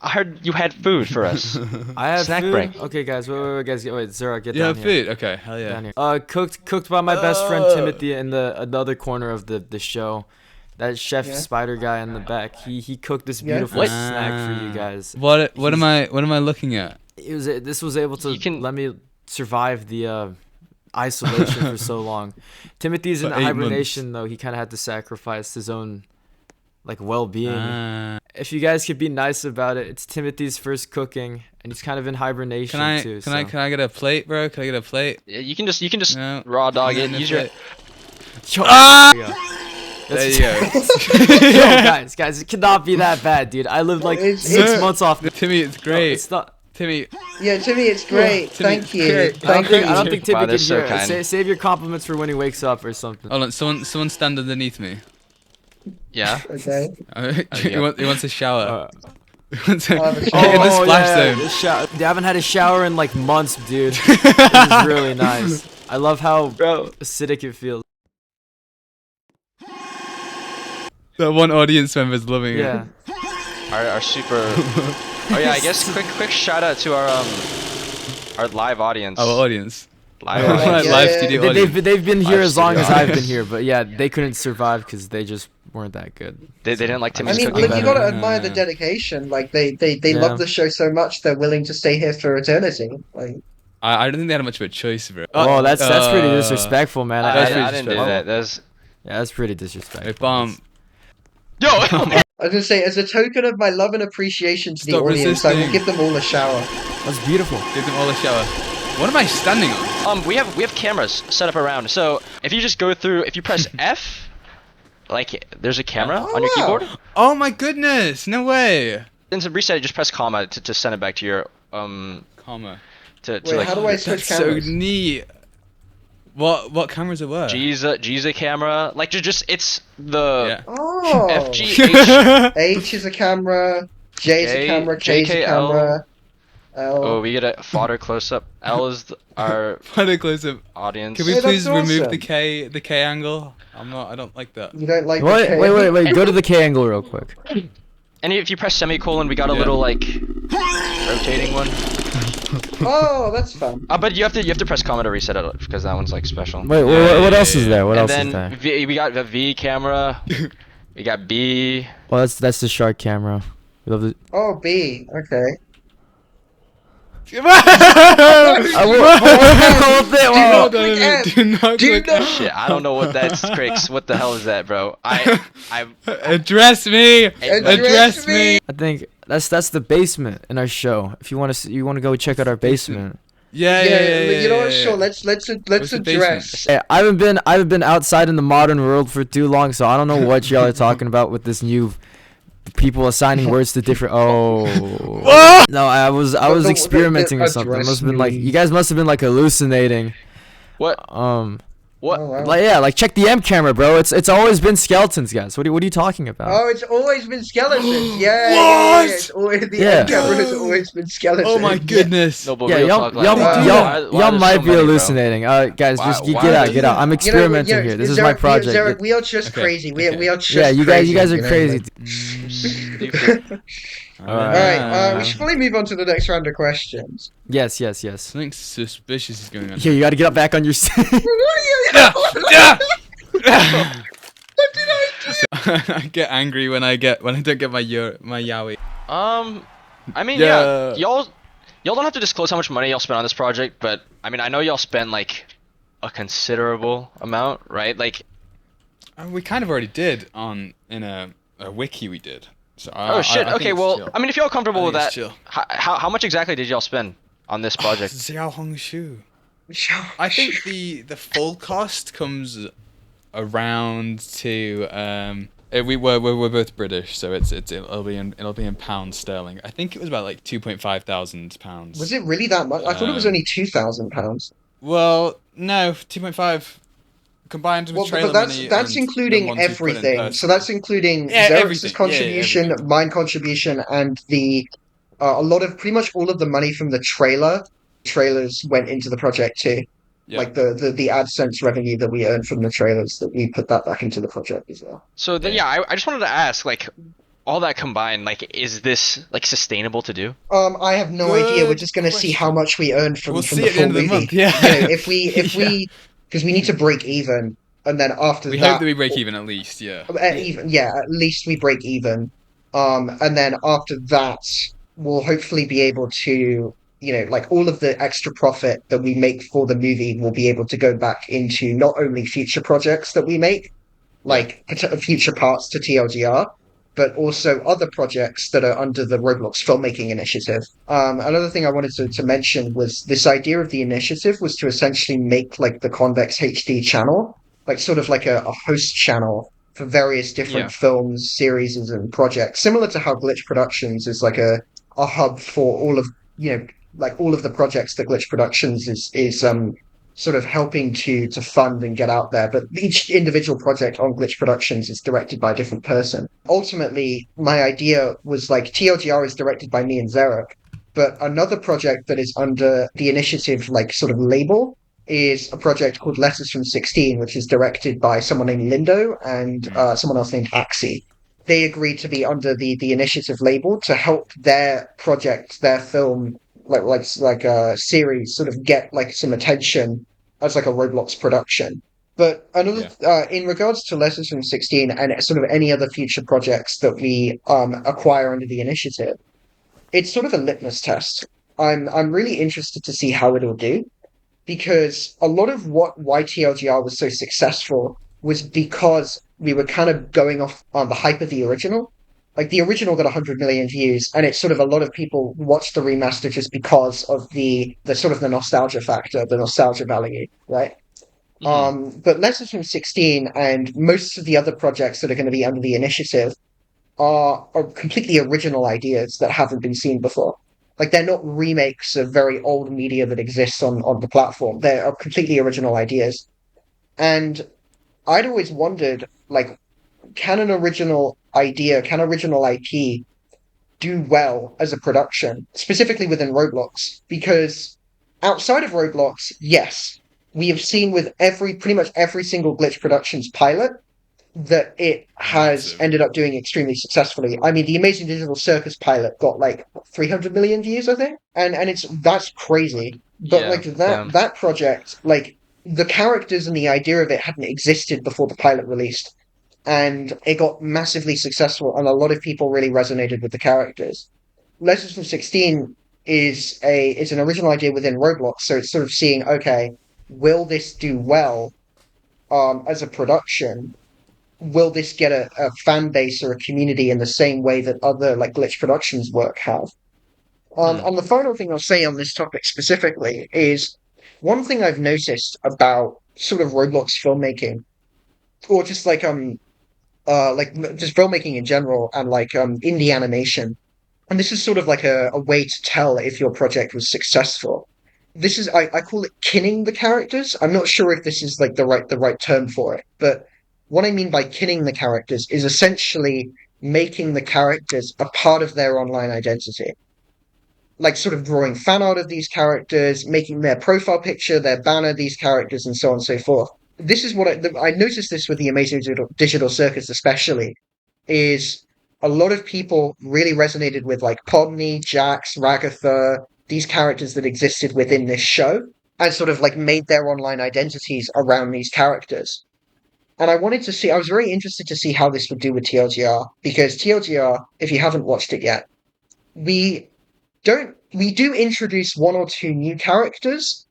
I heard you had food for us.
I have
Snack
food.
break.
Okay, guys, wait, guys, wait, Zara, get
You
down
have
here.
food? Okay, hell yeah.
Down here. Cooked by my best friend Timothy in the other corner of the show. That chef spider guy in the back. He cooked this beautiful
What?
snack for you guys.
What am I looking at?
This was able to let me survive the isolation for so long. Timothy's in
For 8
hibernation though. He kind of had to sacrifice his own like well-being. If you guys could be nice about it, it's Timothy's first cooking, and he's kind of in hibernation too.
Can I get a plate, bro? Can I get a plate?
Yeah, you can just
No.
raw dog it. Use your.
There you go.
Yo, guys, it cannot be that bad, dude. I lived like 6 months off.
Timmy, it's great.
No, it's not.
Timmy.
Yeah, Timmy, it's great.
Timmy,
Thank you.
great.
I don't think Timmy
Wow,
can
they're so
hear it.
kind.
Save your compliments for when he wakes up or something.
Hold on, someone stand underneath me.
Yeah.
Okay.
He wants a shower. He wants
I'll have a
Get
shower.
in the splash zone.
the shower. I haven't had a shower in like months, dude. This is really nice. I love how acidic it feels.
That one audience member's loving
Yeah.
it.
Our super. Oh yeah, I guess quick shout out to our live audience.
Our audience.
Live
Yeah.
audience.
Live
Yeah.
studio
They've
audience.
they've been here
Live
as long
studio
as I've been
audience.
here, but yeah, they couldn't survive because they just weren't that good.
They didn't like
I
Timmy's
mean,
cooking
look, you
better.
gotta admire the dedication. Like they
Yeah.
love the show so much they're willing to stay here for eternity. Like
I don't think they had much of a choice, bro.
Oh, that's pretty disrespectful, man.
I,
That's
I,
pretty
I didn't do
disrespectful.
that. That's
Yeah, that's pretty disrespectful.
Hey, bomb.
yo.
I was gonna say, as a token of my love and appreciation to the
Stop
audience, I will
resisting.
give them all a shower.
That's beautiful.
Give them all a shower. What am I standing on?
We have cameras set up around. So if you just go through, if you press F, like there's a camera
Oh,
on your
wow.
keyboard.
Oh my goodness! No way.
Then to reset it, just press comma to send it back to your
Comma.
to
Wait,
like
how do I switch
That's
cameras?
so neat. What cameras are where?
Giza camera. Like just it's the
Yeah.
Oh,
FGH.
H is a camera, J is a
J-
camera, K is a
JKL.
camera. L.
Oh, we get a fodder close up. L is our
Find a close up.
audience.
Can we
Yeah, that's
please remove
awesome.
the K angle? I don't like that.
You don't like the
Wait,
K?
wait. Go to the K angle real quick.
And if you press semicolon, we got a
Yeah.
little like rotating one.
Oh, that's fun.
But you have to press comma to reset it because that one's like special.
Wait,
Yeah,
what
yeah,
else is
yeah.
there? What
And
else is
then
there?
we got the V camera. We got B.
Well, that's the shark camera. We love the.
Oh, B. Okay.
Whoa.
Do not click F.
Do not
Do
click
not-
F.
Shit, I don't know what that's cricks. What the hell is that, bro? I
Address me. Address me.
I think that's the basement in our show. If you want to go check out our basement.
Yeah.
You know what? Sure. Let's
What's the
address.
Hey, I haven't been outside in the modern world for too long, so I don't know what y'all are talking about with this new people assigning words to different. Oh. No, I was
the-
experimenting
the
or something. It
address
must have been like
me.
you guys must have been like hallucinating.
what what?
Oh, wow.
Like check the M camera, bro. It's always been skeletons, guys. What are you talking about?
Oh, it's always been skeletons. Yeah.
What?
It's always, the
Yeah.
end camera has always been skeletons.
Oh my goodness.
No, but
Yeah,
real
y'all,
talk, like,
y'all,
why-
y'all,
why
y'all
there's
might
so
be
many, bro?
hallucinating. Guys,
Why-
just
why
get out,
are
get out. I'm
You know,
experimenting here. This is my
Zarek,
project.
Zarek, we are just
Okay,
crazy.
okay.
We are just
Yeah, you
crazy,
guys are
know,
crazy.
like-
Stupid.
Alright, we should probably move on to the next round of questions.
Yes.
Something suspicious is going on.
Here, you got to get up back on your seat.
I get angry when I don't get my yaoi.
I mean,
Yeah.
yeah, y'all don't have to disclose how much money y'all spent on this project, but I mean, I know y'all spend like a considerable amount, right? Like,
We kind of already did in a wiki we did. So
oh shit.
I think
Okay,
it's
well,
chill.
I mean, if y'all comfortable
I
with
think
that,
it's chill.
how much exactly did y'all spend on this project?
Xiao Hongshu. I think the full cost comes around to we're both British, so it'll be in pounds sterling. I think it was about like 2.5 thousand pounds.
Was it really that much? I thought it was only £2,000.
Well, no, 2.5 combined with
Well,
trailer
but
money.
that's
and the
including
ones we put in
everything.
person.
So that's including
Yeah,
Xerx's
everything. Yeah,
contribution,
everything.
mine contribution, and the a lot of pretty much all of the money from the trailers went into the project too.
Yeah.
Like the AdSense revenue that we earned from the trailers, that we put that back into the project as well.
So then, yeah, I just wanted to ask, like, all that combined, like, is this like sustainable to do?
I have no idea. We're
Good
just gonna see
question.
how much we earn from
We'll
from
see
the
at the
full
end of the
movie.
month, yeah.
You know, if we because we need to break even, and then after
We
that,
hope that we break even at least, yeah.
at least we break even. And then after that, we'll hopefully be able to, like all of the extra profit that we make for the movie will be able to go back into not only future projects that we make, like future parts to TLGR, but also other projects that are under the Roblox Filmmaking Initiative. Another thing I wanted to mention was this idea of the initiative was to essentially make like the ConvexHD channel, like sort of like a host channel for various different films, series, and projects, similar to how Glitch Productions is like a hub for all of, like all of the projects that Glitch Productions is sort of helping to fund and get out there. But each individual project on Glitch Productions is directed by a different person. Ultimately, my idea was like TLGR is directed by me and Zarek, but another project that is under the initiative, like sort of label, is a project called Letters from 16, which is directed by someone named Lindo and someone else named Axie. They agreed to be under the initiative label to help their project, their film, like a series, sort of get like some attention as like a Roblox production. But another, in regards to Letters from 16 and sort of any other future projects that we acquire under the initiative, it's sort of a litmus test. I'm really interested to see how it'll do, because a lot of why TLGR was so successful was because we were kind of going off on the hype of the original. Like the original got 100 million views, and it's sort of a lot of people watched the remaster just because of the sort of the nostalgia factor, the nostalgia value, right? But Letters from 16 and most of the other projects that are going to be under the initiative are completely original ideas that haven't been seen before. Like they're not remakes of very old media that exists on the platform. They're completely original ideas. And I'd always wondered, like, can an original idea, can original IP do well as a production, specifically within Roblox? Because outside of Roblox, yes, we have seen with pretty much every single Glitch Productions pilot that it has ended up doing extremely successfully. I mean, the Amazing Digital Circus pilot got like 300 million views, I think, and that's crazy. But like that project, like the characters and the idea of it hadn't existed before the pilot released, and it got massively successful, and a lot of people really resonated with the characters. Letters from 16 is an original idea within Roblox, so it's sort of seeing, okay, will this do well as a production? Will this get a fan base or a community in the same way that other like Glitch Productions work have? And the final thing I'll say on this topic specifically is one thing I've noticed about sort of Roblox filmmaking, or just like just filmmaking in general, and like indie animation. And this is sort of like a way to tell if your project was successful. This is I call it kinning the characters. I'm not sure if this is like the right term for it, but what I mean by kinning the characters is essentially making the characters a part of their online identity. Like sort of drawing fan art of these characters, making their profile picture, their banner, these characters, and so on and so forth. This is what I noticed this with the Amazing Digital Circus especially, is a lot of people really resonated with like Podney, Jax, Ragatha, these characters that existed within this show, and sort of like made their online identities around these characters. And I was very interested to see how this would do with TLGR, because TLGR, if you haven't watched it yet, we do introduce one or two new characters,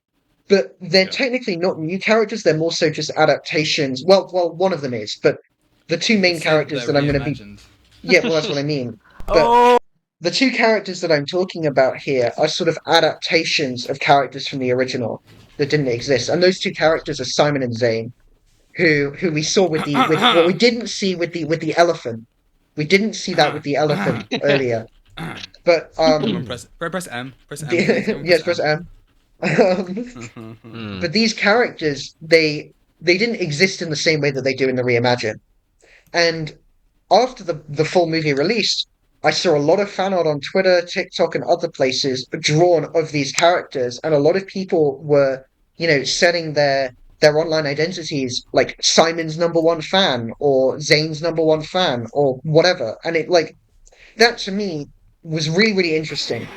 but they're technically not new characters, they're more so just adaptations. Well, one of them is, but the two main characters that I'm going to be... Yeah, well, that's what I mean. But the two characters that I'm talking about here are sort of adaptations of characters from the original that didn't exist. And those two characters are Simon and Zane, who we saw with what we didn't see with the elephant. We didn't see that with the elephant earlier. But
press M. Press M.
Yes, press M. But these characters, they didn't exist in the same way that they do in the Reimagined. And after the full movie released, I saw a lot of fan art on Twitter, TikTok, and other places drawn of these characters, and a lot of people were, setting their online identities like Simon's #1 fan or Zane's #1 fan or whatever. And it like that to me was really, really interesting,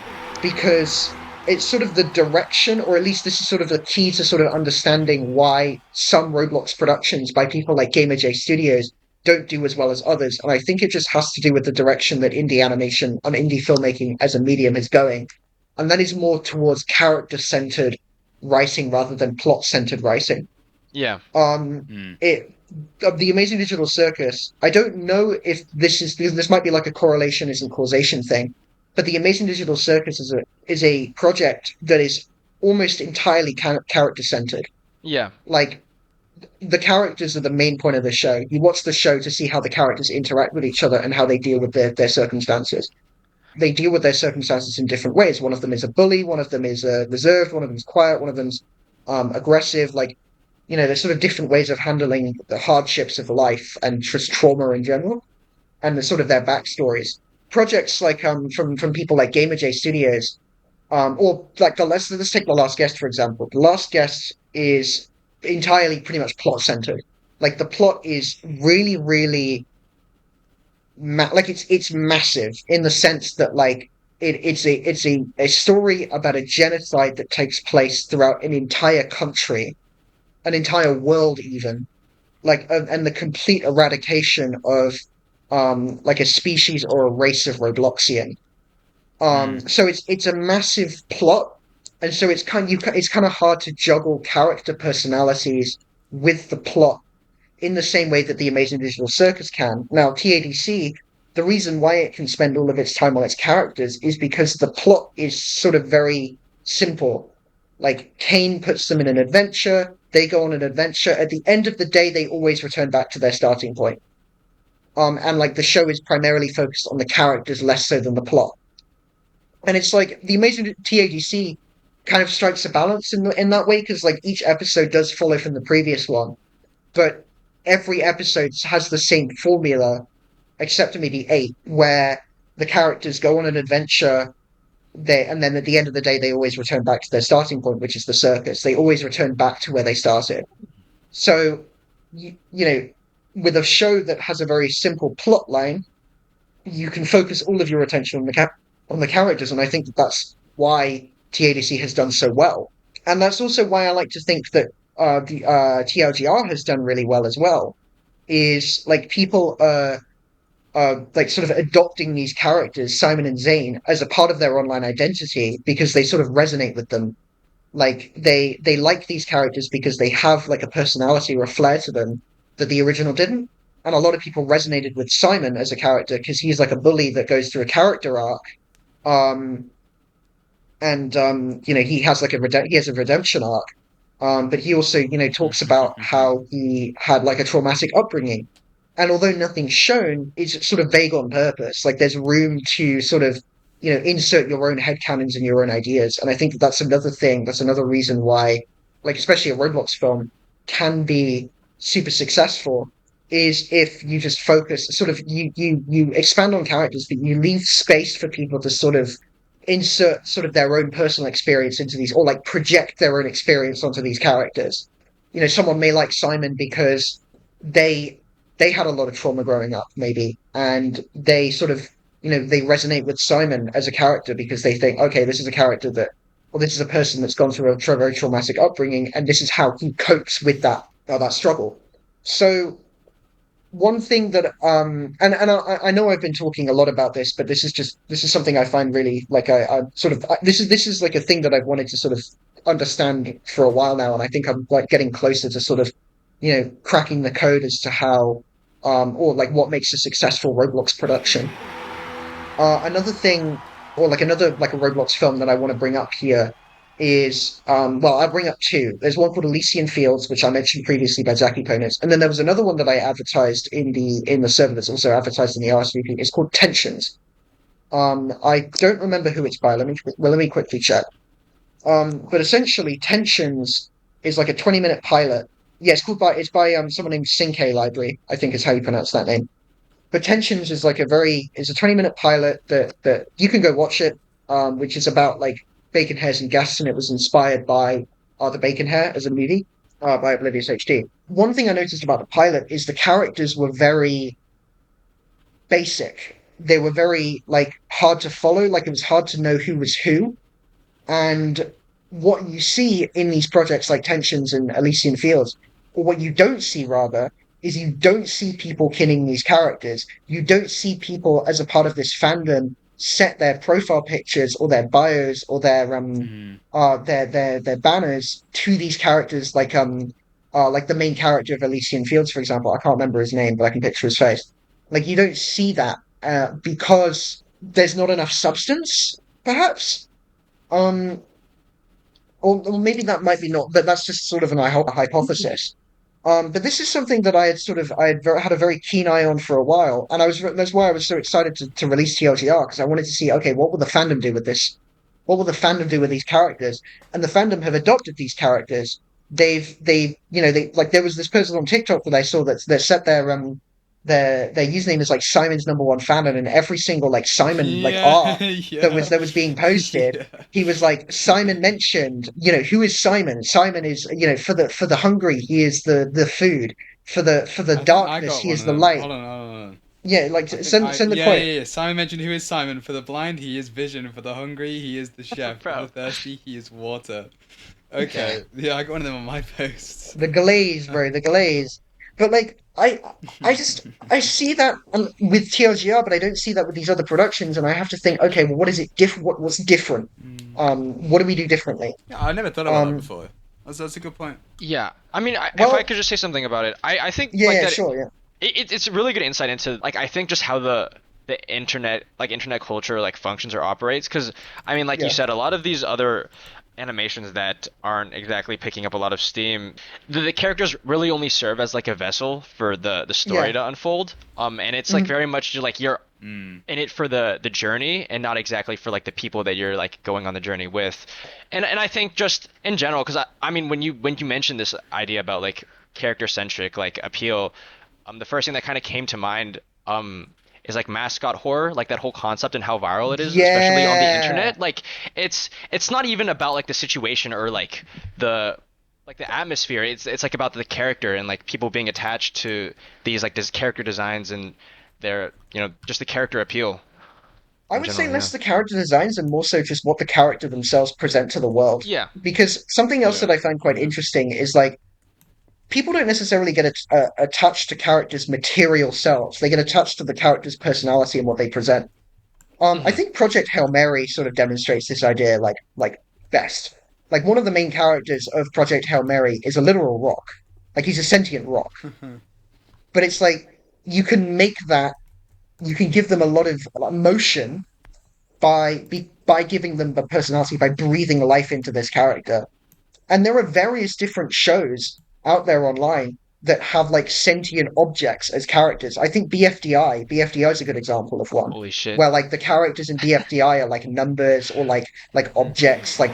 because it's sort of the direction, or at least this is sort of the key to sort of understanding why some Roblox productions by people like GamerJ Studios don't do as well as others. And I think it just has to do with the direction that indie animation and indie filmmaking as a medium is going. And that is more towards character-centered writing rather than plot-centered writing.
Yeah.
The Amazing Digital Circus. I don't know if this might be like a correlation isn't causation thing, but the Amazing Digital Circus is a project that is almost entirely character centered.
Yeah.
Like the characters are the main point of the show. You watch the show to see how the characters interact with each other and how they deal with their circumstances. They deal with their circumstances in different ways. One of them is a bully, one of them is reserved, one of them is quiet, one of them's aggressive. Like, there's sort of different ways of handling the hardships of life and just trauma in general, and the sort of their backstories. Projects like from people like GamerJ Studios, or like let's take The Last Guest for example. The Last Guest is entirely pretty much plot centered. Like the plot is really, really like it's massive in the sense that like it's a story about a genocide that takes place throughout an entire country, an entire world even, like and the complete eradication of like a species or a race of Robloxian. So it's a massive plot, and so it's kind of hard to juggle character personalities with the plot in the same way that the Amazing Digital Circus can. Now, TADC, the reason why it can spend all of its time on its characters is because the plot is sort of very simple. Like, Kane puts them in an adventure, they go on an adventure. At the end of the day, they always return back to their starting point. And like the show is primarily focused on the characters less so than the plot. And it's like the Amazing TADC kind of strikes a balance in that way because like each episode does follow from the previous one, but every episode has the same formula, except maybe 8, where the characters go on an adventure, and then at the end of the day, they always return back to their starting point, which is the circus. They always return back to where they started. So, with a show that has a very simple plot line, you can focus all of your attention on the characters, and I think that's why TADC has done so well. And that's also why I like to think that the TLGR has done really well as well, is like people like sort of adopting these characters, Simon and Zane, as a part of their online identity because they sort of resonate with them. Like they like these characters because they have like a personality or a flair to them that the original didn't. And a lot of people resonated with Simon as a character because he's like a bully that goes through a character arc. He has like he has a redemption arc. But he also, talks about how he had like a traumatic upbringing. And although nothing's shown, it's sort of vague on purpose. Like there's room to sort of, insert your own headcanons and your own ideas. And I think that's another thing. That's another reason why, like especially a Roblox film can be super successful, is if you just focus, sort of you expand on characters, but you leave space for people to sort of insert sort of their own personal experience into these, or like project their own experience onto these characters. Someone may like Simon because they had a lot of trauma growing up, maybe, and they sort of, they resonate with Simon as a character because they think, okay, this is a character this is a person that's gone through a very traumatic upbringing, and this is how he copes with that struggle. So one thing that I know I've been talking a lot about this, but this is something I find really like this is like a thing that I've wanted to sort of understand for a while now, and I think I'm like getting closer to sort of cracking the code as to how or like what makes a successful Roblox production. Another thing, or like another like a Roblox film that I want to bring up here is I'll bring up 2. There's one called Elysian Fields, which I mentioned previously by Jackie Ponus, and then there was another one that I advertised in the server that's also advertised in the RSVP. It's called Tensions. I don't remember who it's by. Let me quickly check. But essentially, Tensions is like a 20-minute pilot. Yeah, it's by someone named Sinke Library, I think is how you pronounce that name. But Tensions is like it's a 20-minute pilot that you can go watch it, which is about like bacon hairs and gas, and it was inspired by the Bacon Hair as a movie by Oblivious HD. One thing I noticed about the pilot is the characters were very basic. They were very like hard to follow. Like it was hard to know who was who. And what you see in these projects like Tensions and Elysian Fields, or what you don't see rather, is you don't see people killing these characters. You don't see people as a part of this fandom set their profile pictures or their bios or their banners to these characters like like the main character of Elysian Fields, for example. I can't remember his name, but I can picture his face. Like you don't see that because there's not enough substance, perhaps. Um, or maybe that might be not, but that's just sort of a hypothesis. But this is something that had a very keen eye on for a while, and that's why I was so excited to release TLGR because I wanted to see, okay, what will the fandom do with this? What will the fandom do with these characters? And the fandom have adopted these characters. They like there was this person on TikTok that I saw that set their username is like Simon's number one fan, and in every single like Simon like art that was being posted, he was like Simon mentioned, who is Simon? Simon is, for the hungry, he is the food. For the darkness, he is the light.
Hold on.
Yeah, like send the quote.
Yeah. Simon mentioned who is Simon. For the blind, he is vision. For the hungry, he is the chef. For the thirsty, he is water. Okay. Yeah, I got one of them on my posts.
The glaze, bro, the glaze. But like I see that with TLGR, but I don't see that with these other productions, and I have to think, okay, well, what is it different? What's different? What do we do differently?
Yeah, I never thought about that before. That's a good point.
Yeah, I mean, if I could just say something about it, I think it's a really good insight into like I think just how the internet culture like functions or operates, because I mean, like you said, a lot of these other animations that aren't exactly picking up a lot of steam, the characters really only serve as like a vessel for the story to unfold, and it's like very much just like you're in it for the journey and not exactly for like the people that you're like going on the journey with. And I think just in general, because I mean when you mentioned this idea about like character-centric like appeal, the first thing that kind of came to mind is like mascot horror, like that whole concept and how viral it is, especially on the internet. Like it's not even about like the situation or like the atmosphere. It's like about the character and like people being attached to these character designs and their just the character appeal.
I would say less the character designs and more so just what the character themselves present to the world.
Yeah.
Because something else that I find quite interesting is like people don't necessarily get attached to characters' material selves. They get attached to the character's personality and what they present. I think Project Hail Mary sort of demonstrates this idea like best. Like one of the main characters of Project Hail Mary is a literal rock. Like he's a sentient rock. But it's like you can give them a lot of emotion by giving them the personality, by breathing life into this character. And there are various different shows out there online that have like sentient objects as characters. I think BFDI is a good example of one.
Holy shit.
Where like the characters in BFDI are like numbers or like objects, like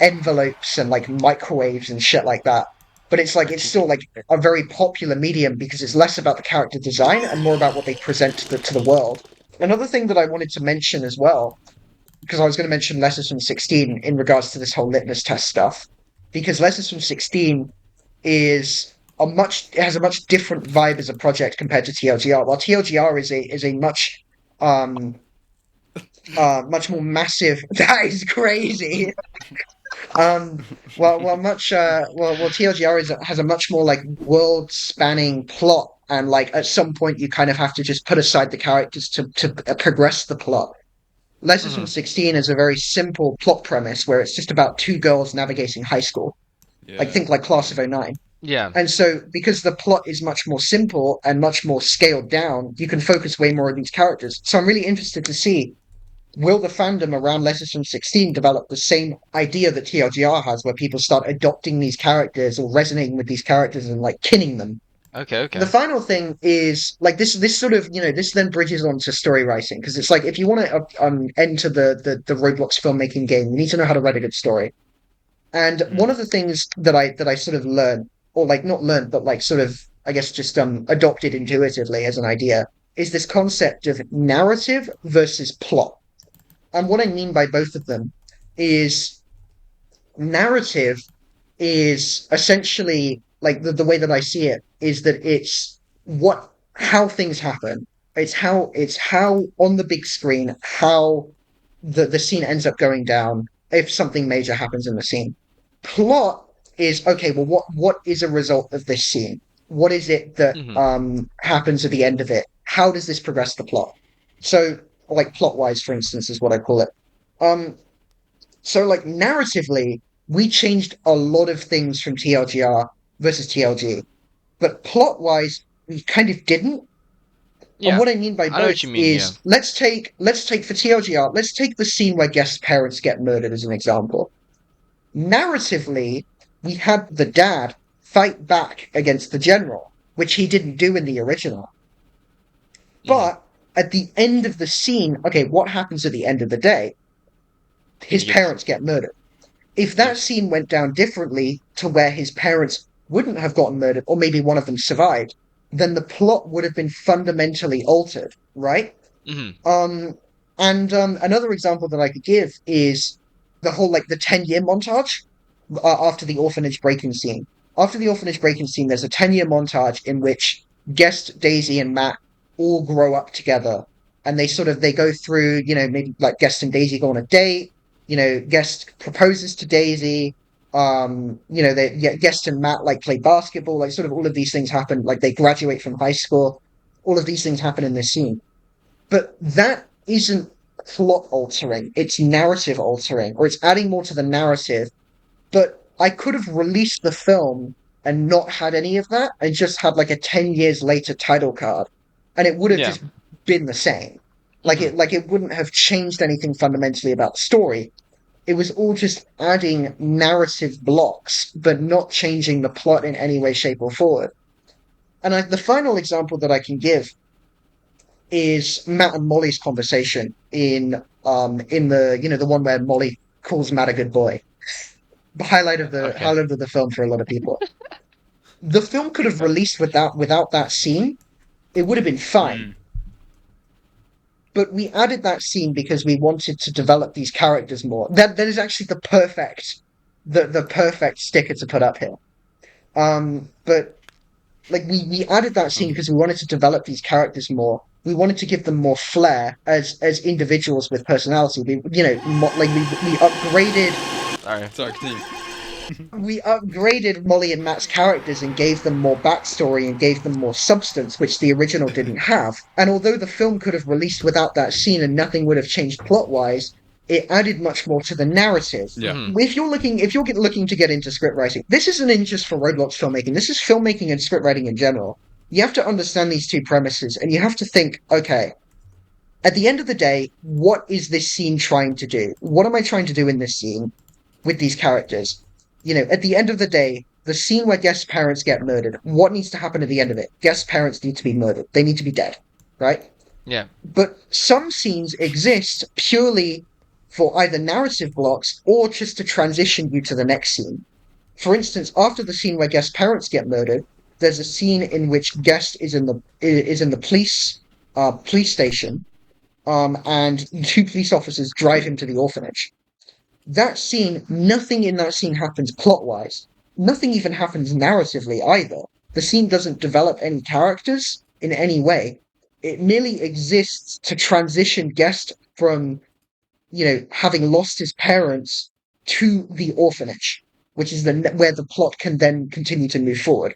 envelopes and like microwaves and shit like that. But it's like it's still like a very popular medium because it's less about the character design and more about what they present to the world. Another thing that I wanted to mention as well, because I was going to mention Lessons from 16 in regards to this whole litmus test stuff, because Lessons from 16 has a much different vibe as a project compared to TLGR. While TLGR is a much much more massive. That is crazy. TLGR has a much more like world spanning plot, and like at some point you kind of have to just put aside the characters to progress the plot. Lessons from 16 is a very simple plot premise where it's just about two girls navigating high school. Yeah. Like think like Class of 09.
Yeah.
And so because the plot is much more simple and much more scaled down, you can focus way more on these characters. So I'm really interested to see, will the fandom around Lessons from 16 develop the same idea that TLGR has, where people start adopting these characters or resonating with these characters and like kinning them?
Okay.
The final thing is like this sort of this then bridges on to story writing, because it's like if you want to enter the Roblox filmmaking game, you need to know how to write a good story. And one of the things that I sort of learned, or like not learned, but like sort of I guess just adopted intuitively as an idea, is this concept of narrative versus plot. And what I mean by both of them is narrative is essentially like the way that I see it is that it's how things happen. It's how on the big screen how the scene ends up going down if something major happens in the scene. Plot is okay. Well, what is a result of this scene? What is it that happens at the end of it? How does this progress the plot? So, like plot wise, for instance, is what I call it. So, like narratively, we changed a lot of things from TLGR versus TLG, but plot-wise, we kind of didn't.
Yeah.
And what I mean by
I know
both
what you mean, yeah.
is let's take for TLGR, let's take the scene where guest parents get murdered as an example. Narratively, we had the dad fight back against the general, which he didn't do in the original. But at the end of the scene, okay, what happens at the end of the day? His parents get murdered. If that scene went down differently to where his parents wouldn't have gotten murdered, or maybe one of them survived, then the plot would have been fundamentally altered, right? Another example that I could give is the whole like the 10-year montage after the orphanage break-in scene. After the orphanage break-in scene, there's a 10-year montage in which Guest, Daisy, and Matt all grow up together, and they go through, maybe like Guest and Daisy go on a date. Guest proposes to Daisy. Guest and Matt like play basketball. Like sort of all of these things happen. Like they graduate from high school. All of these things happen in this scene, but that isn't plot altering. It's narrative altering, or it's adding more to the narrative. But I could have released the film and not had any of that, and just had like a 10 years later title card, and it would have just been the same. It wouldn't have changed anything fundamentally about the story. It was all just adding narrative blocks, but not changing the plot in any way, shape, or form. And the final example that I can give is Matt and Molly's conversation in the one where Molly calls Matt a good boy. The highlight of the film for a lot of people. The film could have released without that scene. It would have been fine. But we added that scene because we wanted to develop these characters more. That is actually the perfect sticker to put up here. But like we added that scene because we wanted to develop these characters more. We wanted to give them more flair as individuals with personality. We upgraded.
Sorry, continue.
We upgraded Molly and Matt's characters and gave them more backstory and gave them more substance, which the original didn't have. And although the film could have released without that scene and nothing would have changed plot-wise, it added much more to the narrative.
Yeah.
If you're looking to get into script writing, this isn't in just for Roblox filmmaking. This is filmmaking and script writing in general. You have to understand these two premises, and you have to think, okay, at the end of the day, what is this scene trying to do? What am I trying to do in this scene with these characters? At the end of the day, the scene where Guest's parents get murdered, what needs to happen at the end of it? Guest's parents need to be murdered. They need to be dead, right?
Yeah.
But some scenes exist purely for either narrative blocks or just to transition you to the next scene. For instance, after the scene where Guest's parents get murdered, there's a scene in which Guest is in the police station, and two police officers drive him to the orphanage. That scene, nothing in that scene happens plot-wise. Nothing even happens narratively either. The scene doesn't develop any characters in any way. It merely exists to transition Guest from, having lost his parents to the orphanage, which is where the plot can then continue to move forward.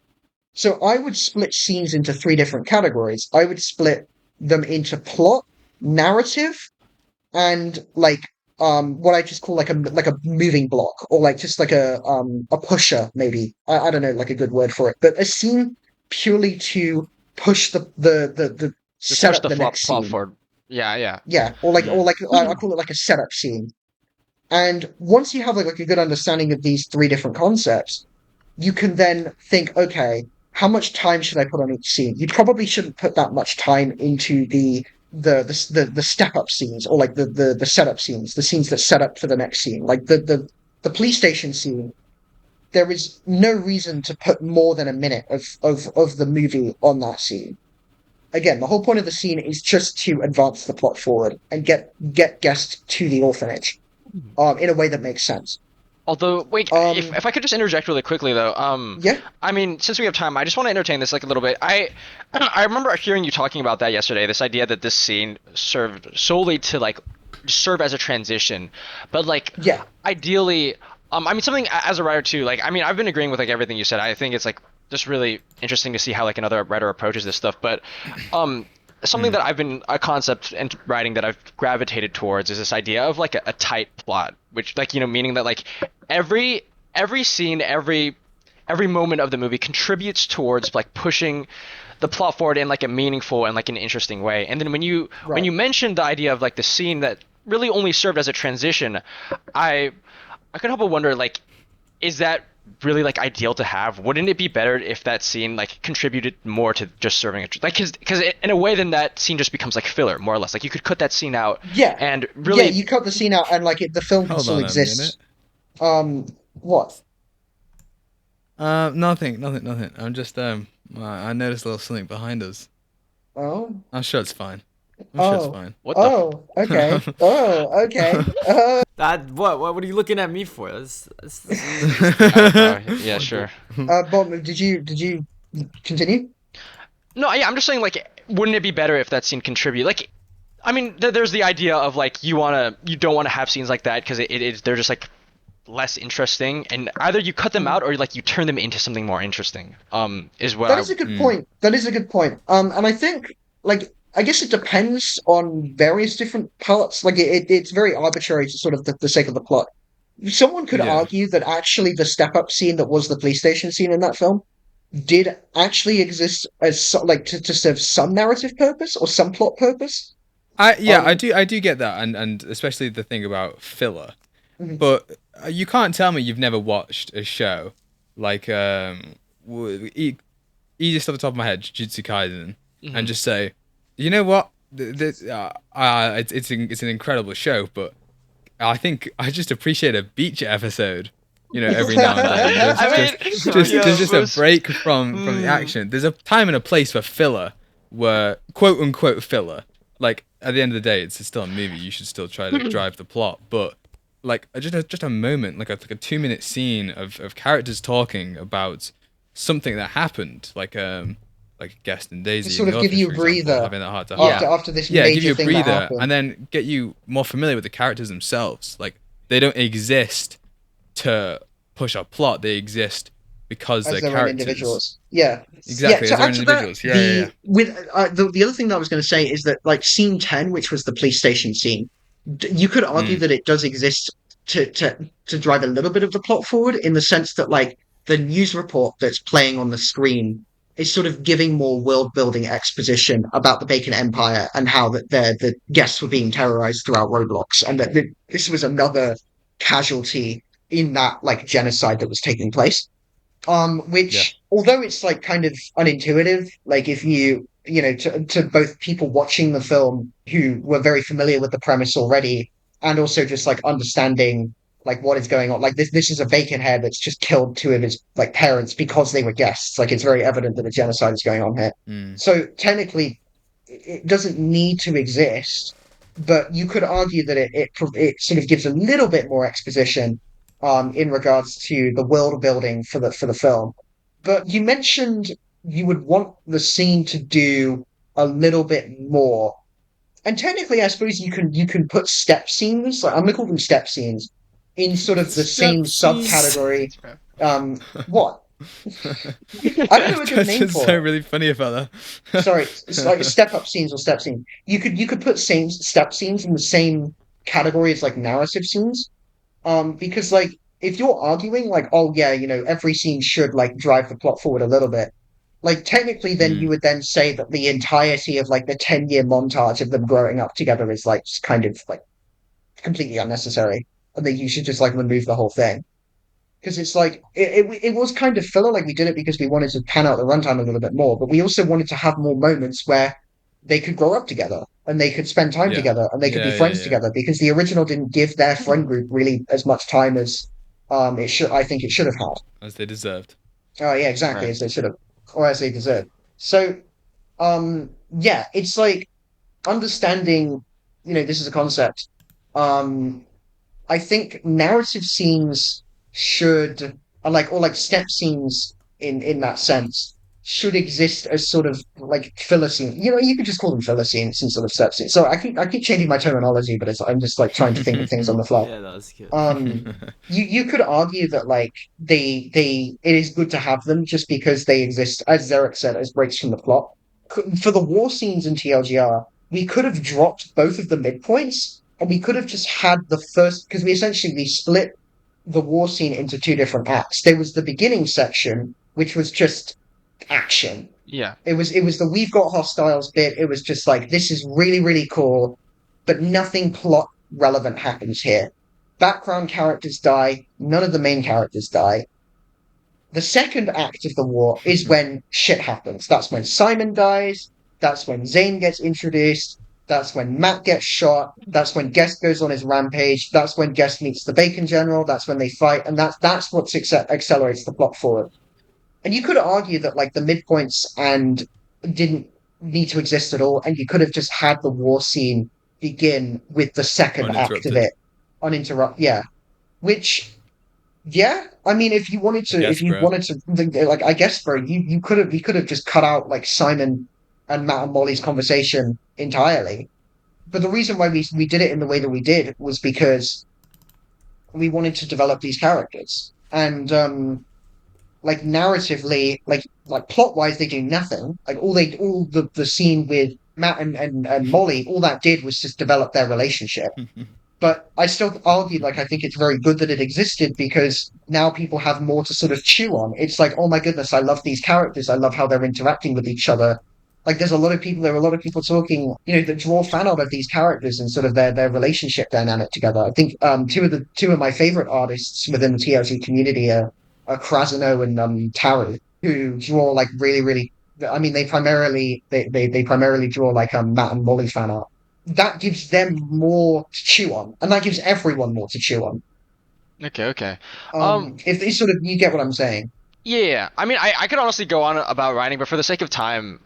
So I would split scenes into 3 different categories. I would split them into plot, narrative, and what I just call like a moving block, or like just like a pusher, maybe. I don't know, like a good word for it. But a scene purely to push the set up the next scene.
Forward. Yeah.
Yeah, or I call it like a setup scene. And once you have like a good understanding of these 3 different concepts, you can then think, okay, how much time should I put on each scene? You probably shouldn't put that much time into the step up scenes, or like the setup scenes, the scenes that set up for the next scene. Like the police station scene, there is no reason to put more than a minute of the movie on that scene. Again, the whole point of the scene is just to advance the plot forward and get Guest to the orphanage in a way that makes sense.
Although, wait, if I could just interject really quickly, though.
Yeah.
I mean, since we have time, I just want to entertain this like a little bit. I remember hearing you talking about that yesterday. This idea that this scene served solely to like serve as a transition, but like,
yeah,
ideally, I mean, something as a writer too. Like, I mean, I've been agreeing with like everything you said. I think it's like just really interesting to see how like another writer approaches this stuff. But something that I've been a concept in writing that I've gravitated towards is this idea of like a tight plot, which like meaning that like every scene, every moment of the movie contributes towards like pushing the plot forward in like a meaningful and like an interesting way. And then when you mentioned the idea of like the scene that really only served as a transition, I couldn't help but wonder, like, is that really like ideal to have? Wouldn't it be better if that scene like contributed more to just serving because in a way then that scene just becomes like filler, more or less. Like you could cut that scene out.
Yeah.
And really,
you cut the scene out and like the film can still exist. What?
Nothing. I'm just I noticed a little something behind us.
Oh.
I'm sure it's fine. Sure it's fine.
What
okay. Oh, okay.
What are you looking at me for?
yeah, sure.
Bob, did you continue?
No, yeah, I'm just saying, like, wouldn't it be better if that scene contribute? Like, I mean, there's the idea of like you don't want to have scenes like that because they're just like less interesting, and either you cut them out or like you turn them into something more interesting. Is what
that is a good point. That is a good point. And I think like I guess it depends on various different parts. Like it's very arbitrary to sort of the sake of the plot. Someone could argue that actually the step-up scene that was the police station scene in that film did actually exist as like to serve some narrative purpose or some plot purpose.
I do get that, and especially the thing about filler.
Mhm.
But you can't tell me you've never watched a show like easiest off the top of my head, Jujutsu Kaisen, and just say, you know what, it's an incredible show, but I think I just appreciate a beach episode, every now and then. Just a break from the action. There's a time and a place for filler, where quote unquote filler. Like at the end of the day, it's still a movie. You should still try to drive the plot, but like just a moment, like a 2-minute scene of characters talking about something that happened, like Guest and Daisy,
sort of give you a breather
having that heart to
after this major
give you a
thing
breather,
that happened.
and then get you more familiar with the characters themselves. Like they don't exist to push a plot; they exist because
as
they're
their own
characters.
Individuals. Yeah,
Exactly,
So
as their own
after that,
individuals. Yeah.
With the other thing that I was going to say is that like scene 10, which was the police station scene, you could argue that it does exist to drive a little bit of the plot forward in the sense that like the news report that's playing on the screen is sort of giving more world building exposition about the Bacon Empire and how that the guests were being terrorized throughout Roblox, and that this was another casualty in that like genocide that was taking place. Which although it's like kind of unintuitive, like if to both people watching the film who were very familiar with the premise already, and also just like understanding like what is going on. Like this is a bacon head that's just killed two of his like parents because they were guests. Like it's very evident that a genocide is going on here. So technically, it doesn't need to exist, but you could argue that it sort of gives a little bit more exposition in regards to the world building for the film. But you mentioned you would want the scene to do a little bit more. And technically, I suppose you can put step scenes, like I'm gonna call them step scenes, in sort of the same subcategory. What? I don't know a good name for
so
it.
really funny about that.
Sorry, it's like step up scenes or step scene. You could put same step scenes in the same category as like narrative scenes. Because like if you're arguing like, oh yeah, every scene should like drive the plot forward a little bit. Like technically, then you would then say that the entirety of like the 10-year montage of them growing up together is like just kind of like completely unnecessary, and that you should just like remove the whole thing. Because it's like it was kind of filler. Like we did it because we wanted to pan out the runtime a little bit more, but we also wanted to have more moments where they could grow up together and they could spend time together and they could be friends together, because the original didn't give their friend group really as much time as it should. I think it should have had,
as they deserved.
Oh yeah, exactly,
Right.
as they should have, or as they deserve. So, yeah, it's like understanding. This is a concept. I think narrative scenes should, or like step scenes in that sense, should exist as sort of like filler scenes. You could just call them filler scenes instead of step scenes. So I keep changing my terminology, but I'm just like trying to think of things on the fly.
Yeah, that was cute.
You could argue that like it is good to have them just because they exist, as Zarek said, as breaks from the plot. for the war scenes in TLGR, we could have dropped both of the midpoints, and we could have just had the first, because we split the war scene into two different acts. There was the beginning section, which was just action.
Yeah.
It was the we've got hostiles bit. It was just like, this is really, really cool, but nothing plot relevant happens here. Background characters die, none of the main characters die. The second act of the war is when shit happens. That's when Simon dies, that's when Zane gets introduced, that's when Matt gets shot, that's when Guest goes on his rampage, that's when Guest meets the Bacon General, that's when they fight, and that's what accelerates the plot forward. And you could argue that like the midpoints and didn't need to exist at all, and you could have just had the war scene begin with the second act of it, uninterrupted. Yeah, which, yeah, I mean, if you wanted to, like, I guess, bro, we could have just cut out like Simon and Matt and Molly's conversation entirely. But the reason why we did it in the way that we did was because we wanted to develop these characters, and like narratively, like plot wise, they do nothing. Like all the scene with Matt and Molly, all that did was just develop their relationship. But I still argue, like, I think it's very good that it existed because now people have more to sort of chew on. It's like, oh my goodness, I love these characters. I love how they're interacting with each other. Like, there are a lot of people talking, that draw fan art of these characters and sort of their relationship dynamic together. I think two of my favorite artists within the TLG community are Krasno and Taru, who draw like really, really. I mean, they primarily draw like Matt and Molly fan art. That gives them more to chew on, and that gives everyone more to chew on.
Okay.
If it's sort of, you get what I'm saying.
Yeah. I mean, I could honestly go on about writing, but for the sake of time,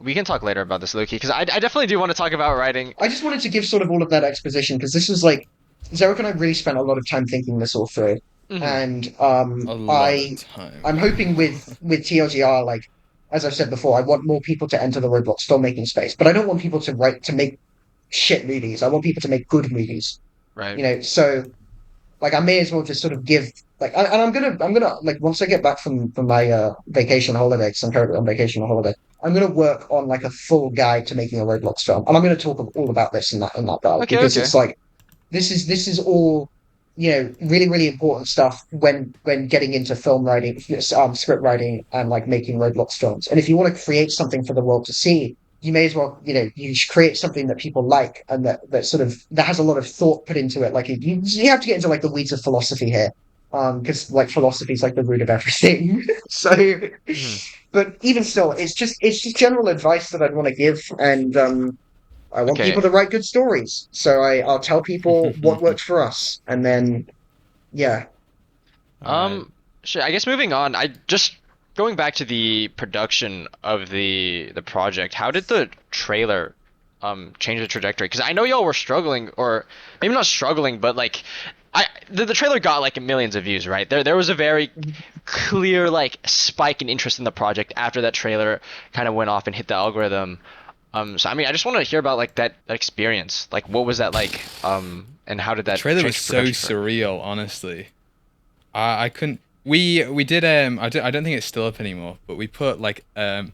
we can talk later about this, Luki, because I definitely do want to talk about writing.
I just wanted to give sort of all of that exposition because this is like, Zarek and I really spent a lot of time thinking this all through, and I'm hoping with TLGR, like as I've said before, I want more people to enter the Roblox filmmaking space, but I don't want people to make shit movies. I want people to make good movies.
Right.
So like I may as well just sort of give like, and I'm gonna like once I get back from my vacation holiday, because I'm currently on vacation holiday, I'm gonna work on like a full guide to making a Roblox film, and I'm gonna talk all about this in that dialogue because it's like this is all really, really important stuff when getting into film writing, script writing, and like making Roblox films. And if you want to create something for the world to see, you may as well, you should create something that people like and that sort of that has a lot of thought put into it. Like you have to get into like the weeds of philosophy here, because like philosophy is like the root of everything. So, but even still, it's just general advice that I'd want to give, and I want people to write good stories. So I'll tell people what worked for us, and then yeah.
I guess moving on, I just going back to the production of the project, how did the trailer change the trajectory? Because I know y'all were struggling, or maybe not struggling, but like the trailer got like millions of views, right? There was a very clear like spike in interest in the project after that trailer kind of went off and hit the algorithm. So I mean, I just want to hear about like that experience. Like, what was that like? And how did that?
The trailer was so surreal, honestly. I couldn't. We did I don't think it's still up anymore, but we put like the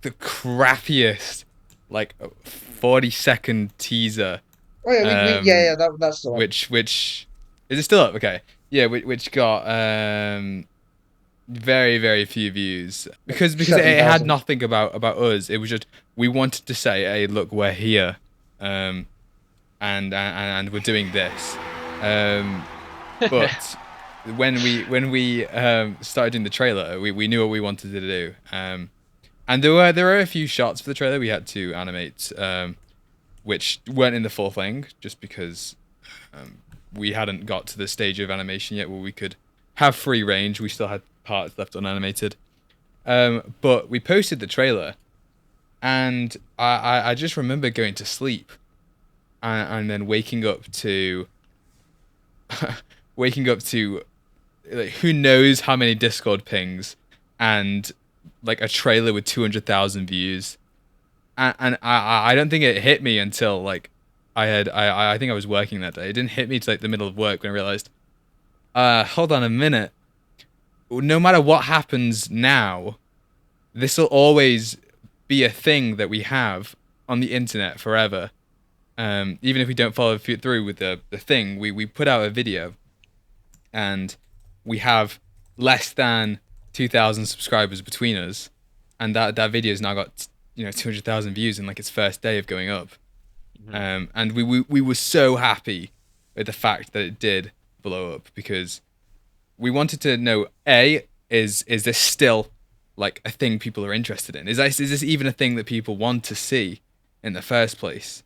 crappiest like 40-second teaser.
Oh yeah, that's the one.
Which is it still up? Okay, yeah, which got very, very few views because it had nothing about us. It was just we wanted to say, hey, look, we're here, and we're doing this. But when we started doing the trailer, we knew what we wanted to do. And there were a few shots for the trailer we had to animate, which weren't in the full thing, just because we hadn't got to the stage of animation yet where we could have free range. We still had parts left unanimated. But we posted the trailer, and I just remember going to sleep, and then waking up to like who knows how many Discord pings and like a trailer with 200,000 views, and I don't think it hit me until like I think I was working that day. It didn't hit me till like the middle of work when I realized, hold on a minute. No matter what happens now, this will always be a thing that we have on the internet forever. Even if we don't follow through with the thing, we put out a video, and we have less than 2,000 subscribers between us, and that video's now got 200,000 views in like its first day of going up. And we were so happy with the fact that it did blow up, because we wanted to know, is this still like a thing people are interested in? Is this even a thing that people want to see in the first place?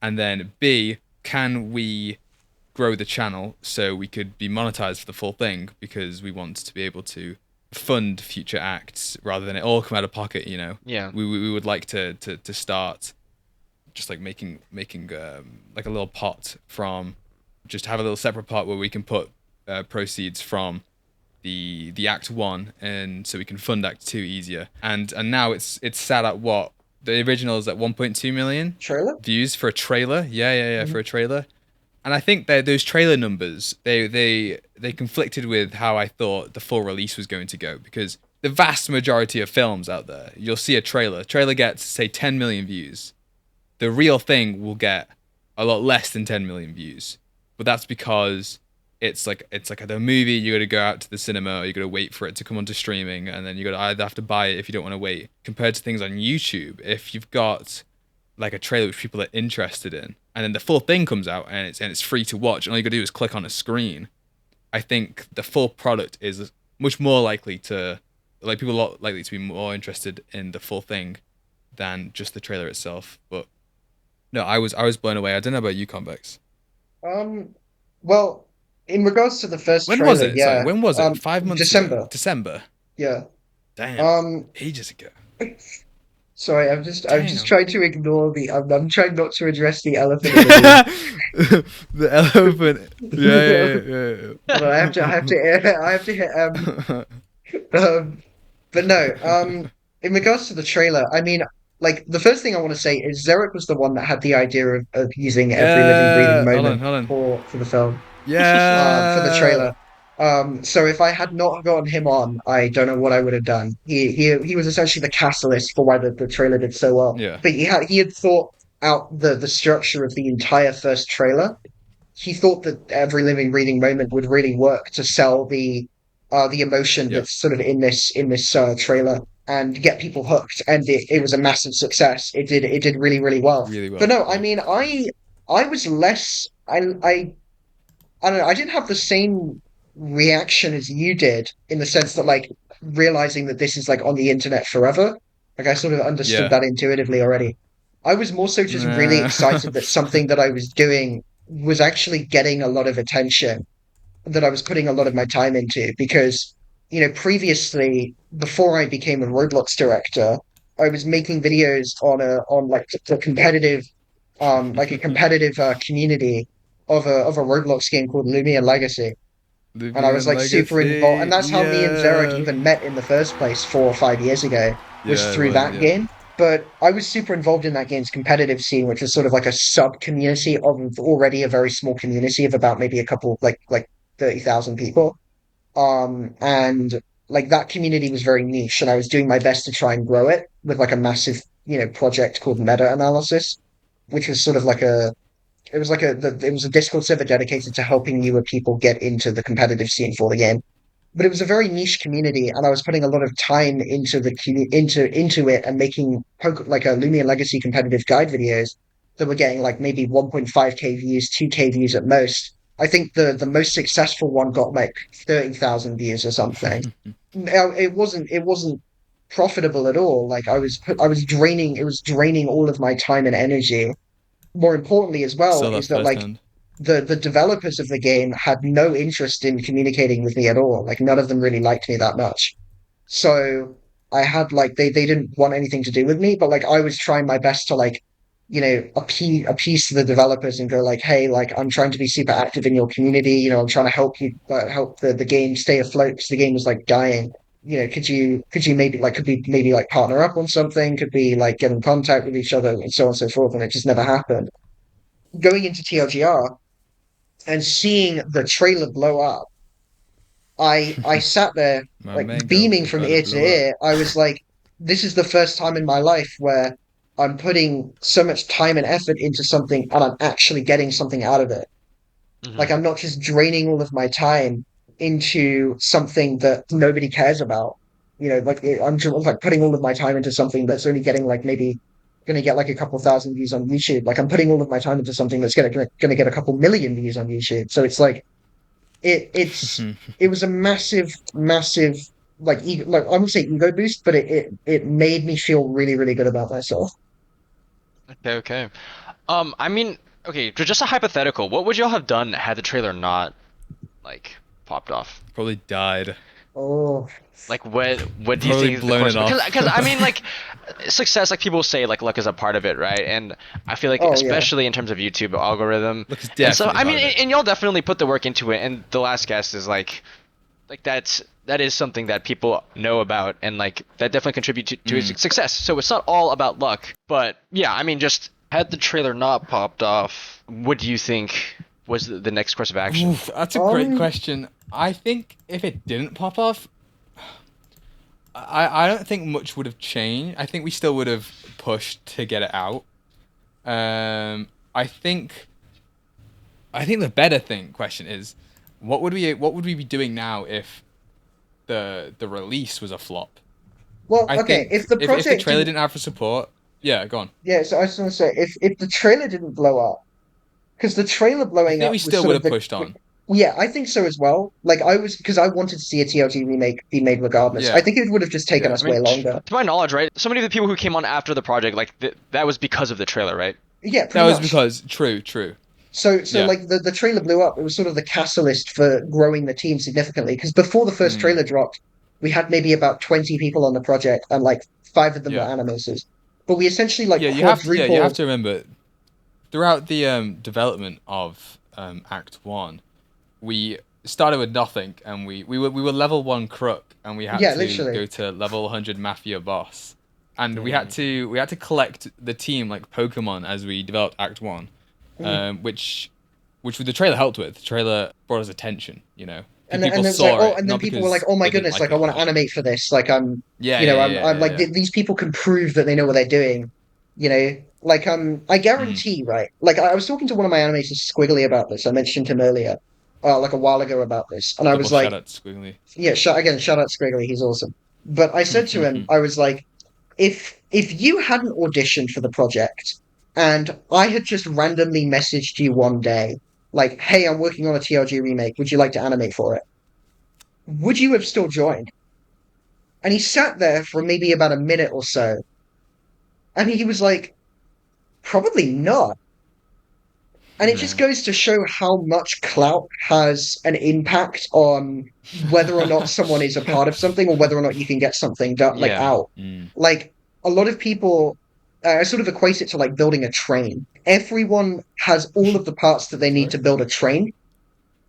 And then B, can we grow the channel so we could be monetized for the full thing, because we want to be able to fund future acts rather than it all come out of pocket,
Yeah.
We would like to start just like making like a little pot from, just have a little separate pot where we can put proceeds from the act 1, and so we can fund act 2 easier. And now it's sat at what? The original is at 1.2 million
Trailer?
views for a trailer. Yeah, for a trailer. And I think that those trailer numbers, they conflicted with how I thought the full release was going to go, because the vast majority of films out there, you'll see a trailer gets, say, 10 million views. The real thing will get a lot less than 10 million views. But that's because it's like a movie, you got to go out to the cinema, or you got to wait for it to come onto streaming, and then you got to either have to buy it if you don't want to wait. Compared to things on YouTube, if you've got like a trailer which people are interested in, and then the full thing comes out and it's free to watch, and all you got to do is click on a screen, I think the full product is much more likely to, like, people are a lot likely to be more interested in the full thing than just the trailer itself. But no, I was blown away. I don't know about you, Convex.
Well, in regards to the first
When
trailer,
was it?
yeah.
Sorry, when was it? 5 months
December.
ago? December.
Yeah.
Damn. Ages ago.
Sorry, I'm just
Damn.
trying to ignore I'm trying not to address the elephant in the room.
The elephant. Yeah.
Hold on, I have to hit but no, in regards to the trailer, I mean, like, the first thing I want to say is Zarek was the one that had the idea of using every living breathing moment
Hold on.
for the film.
Yeah.
For the trailer. So if I had not gotten him on, I don't know what I would have done. He was essentially the catalyst for why the trailer did so well.
Yeah.
But he had thought out the structure of the entire first trailer. He thought that every living breathing moment would really work to sell the emotion that's sort of in this trailer and get people hooked, and it was a massive success. It did really, really well. But no, I mean, I was less I don't know, I didn't have the same reaction as you did, in the sense that, like, realizing that this is like on the internet forever. Like, I sort of understood that intuitively already. I was more so just really excited that something that I was doing was actually getting a lot of attention, that I was putting a lot of my time into, because, previously, before I became a Roblox director, I was making videos on like a competitive community of a Roblox game called Loomian Legacy. And I was like super involved, and that's how me and Zarek even met in the first place 4 or 5 years ago, was through that game. But I was super involved in that game's competitive scene, which was sort of like a sub community of already a very small community of about maybe a couple, like 30,000 people. And like, that community was very niche, and I was doing my best to try and grow it with like a massive, project called meta analysis, which was sort of like it was a Discord server dedicated to helping newer people get into the competitive scene for the game. But it was a very niche community, and I was putting a lot of time into into it, and making like a Loomian Legacy competitive guide videos that were getting like maybe 1.5k views, 2k views at most. I think the most successful one got like 30,000 views or something. Now, it wasn't profitable at all. Like, it was draining all of my time and energy. More importantly as well, is that, like, the developers of the game had no interest in communicating with me at all. Like, none of them really liked me that much. So I had, like, they didn't want anything to do with me, but like, I was trying my best to, like, appease to the developers and go like, hey, like, I'm trying to be super active in your community. I'm trying to help you, help the game stay afloat, because the game was like dying. Could we maybe like partner up on something? Could we like get in contact with each other, and so on and so forth? And it just never happened. Going into TLGR and seeing the trailer blow up, I sat there like beaming from ear to ear. I was like, this is the first time in my life where I'm putting so much time and effort into something and I'm actually getting something out of it.
Hmm.
Like I'm not just draining all of my time into something that nobody cares about. I'm just like putting all of my time into something that's only getting like maybe going to get like a couple thousand views on YouTube. Like I'm putting all of my time into something that's going to get a couple million views on YouTube. So it's like it was a massive, massive like I would say ego boost, but it made me feel really, really good about myself.
Okay, okay. I mean, okay, just a hypothetical. What would y'all have done had the trailer not like popped off?
Probably died.
Oh,
Like, what do you
Probably
think is the
blown
course?
it off.
Because I mean, like, success, like people say, like luck is a part of it, right? And I feel like,
oh yeah.
especially in terms of YouTube algorithm,
Look, it's
and so
definitely
I mean,
part of it.
and y'all definitely put the work into it. And the last guest is like that is something that people know about, and like that definitely contribute to his success. So it's not all about luck, but yeah, I mean, just had the trailer not popped off, what do you think was the next course of action?
Oof, that's a great
Um,
question. I think if it didn't pop off, I don't think much would have changed. I think we still would have pushed to get it out. I think the better question is, what would we be doing now if the release was a flop?
well,
I
okay,
think
if the
if the
project
trailer
didn't,
didn't have the support, yeah, go on.
yeah, so I was going to say, if the trailer didn't blow up, because the trailer
I
blowing
think
up
we
was
still
sort
would
of
have pushed on.
yeah, I think so as well. Like because I wanted to see a TLG remake be made regardless. I
Yeah,
think it would have just taken
yeah.
us
I
way
mean,
longer.
to my knowledge, right, so many of the people who came on after the project, like that was because of the trailer, right?
Yeah,
That
pretty
was
much.
because true.
So
Yeah.
like the trailer blew up. It was sort of the catalyst for growing the team significantly. Because before the first
Mm,
trailer dropped, we had maybe about 20 people on the project, and like five of them were
yeah.
animators. But we essentially like
Yeah, you have
quadrupled.
to remember throughout the development of Act One, we started with nothing, and we were level one crook, and we had
Yeah,
to
literally.
go to level 100 mafia boss, and
Mm.
we had to collect the team like Pokemon as we developed Act One,
Mm.
which the trailer helped with. The trailer brought us attention, you know.
And
People
then it's like,
saw
oh,
it
and then
not
people were like,
because
oh my
they didn't
goodness,
like
like I
it
want to
just
animate for this. Like
yeah yeah yeah
I'm
yeah
like
yeah.
these people can prove that they know what they're doing. I
Mm.
guarantee, right? Like I was talking to one of my animators, Squiggly, about this. I mentioned him earlier, like a while ago about this, and I
Double
was like,
shout out Squiggly.
yeah, shout out Squiggly, he's awesome. But I said to him, I was like, if you hadn't auditioned for the project and I had just randomly messaged you one day, like, hey, I'm working on a TLG remake, would you like to animate for it? Would you have still joined? And he sat there for maybe about a minute or so, and he was like, probably not. And it just
No.
goes to show how much clout has an impact on whether or not someone is a part of something or whether or not you can get something done, like
Yeah.
out.
Mm.
Like a lot of people, I sort of equate it to like building a train. Everyone has all of the parts that they need
Sorry.
to build a train,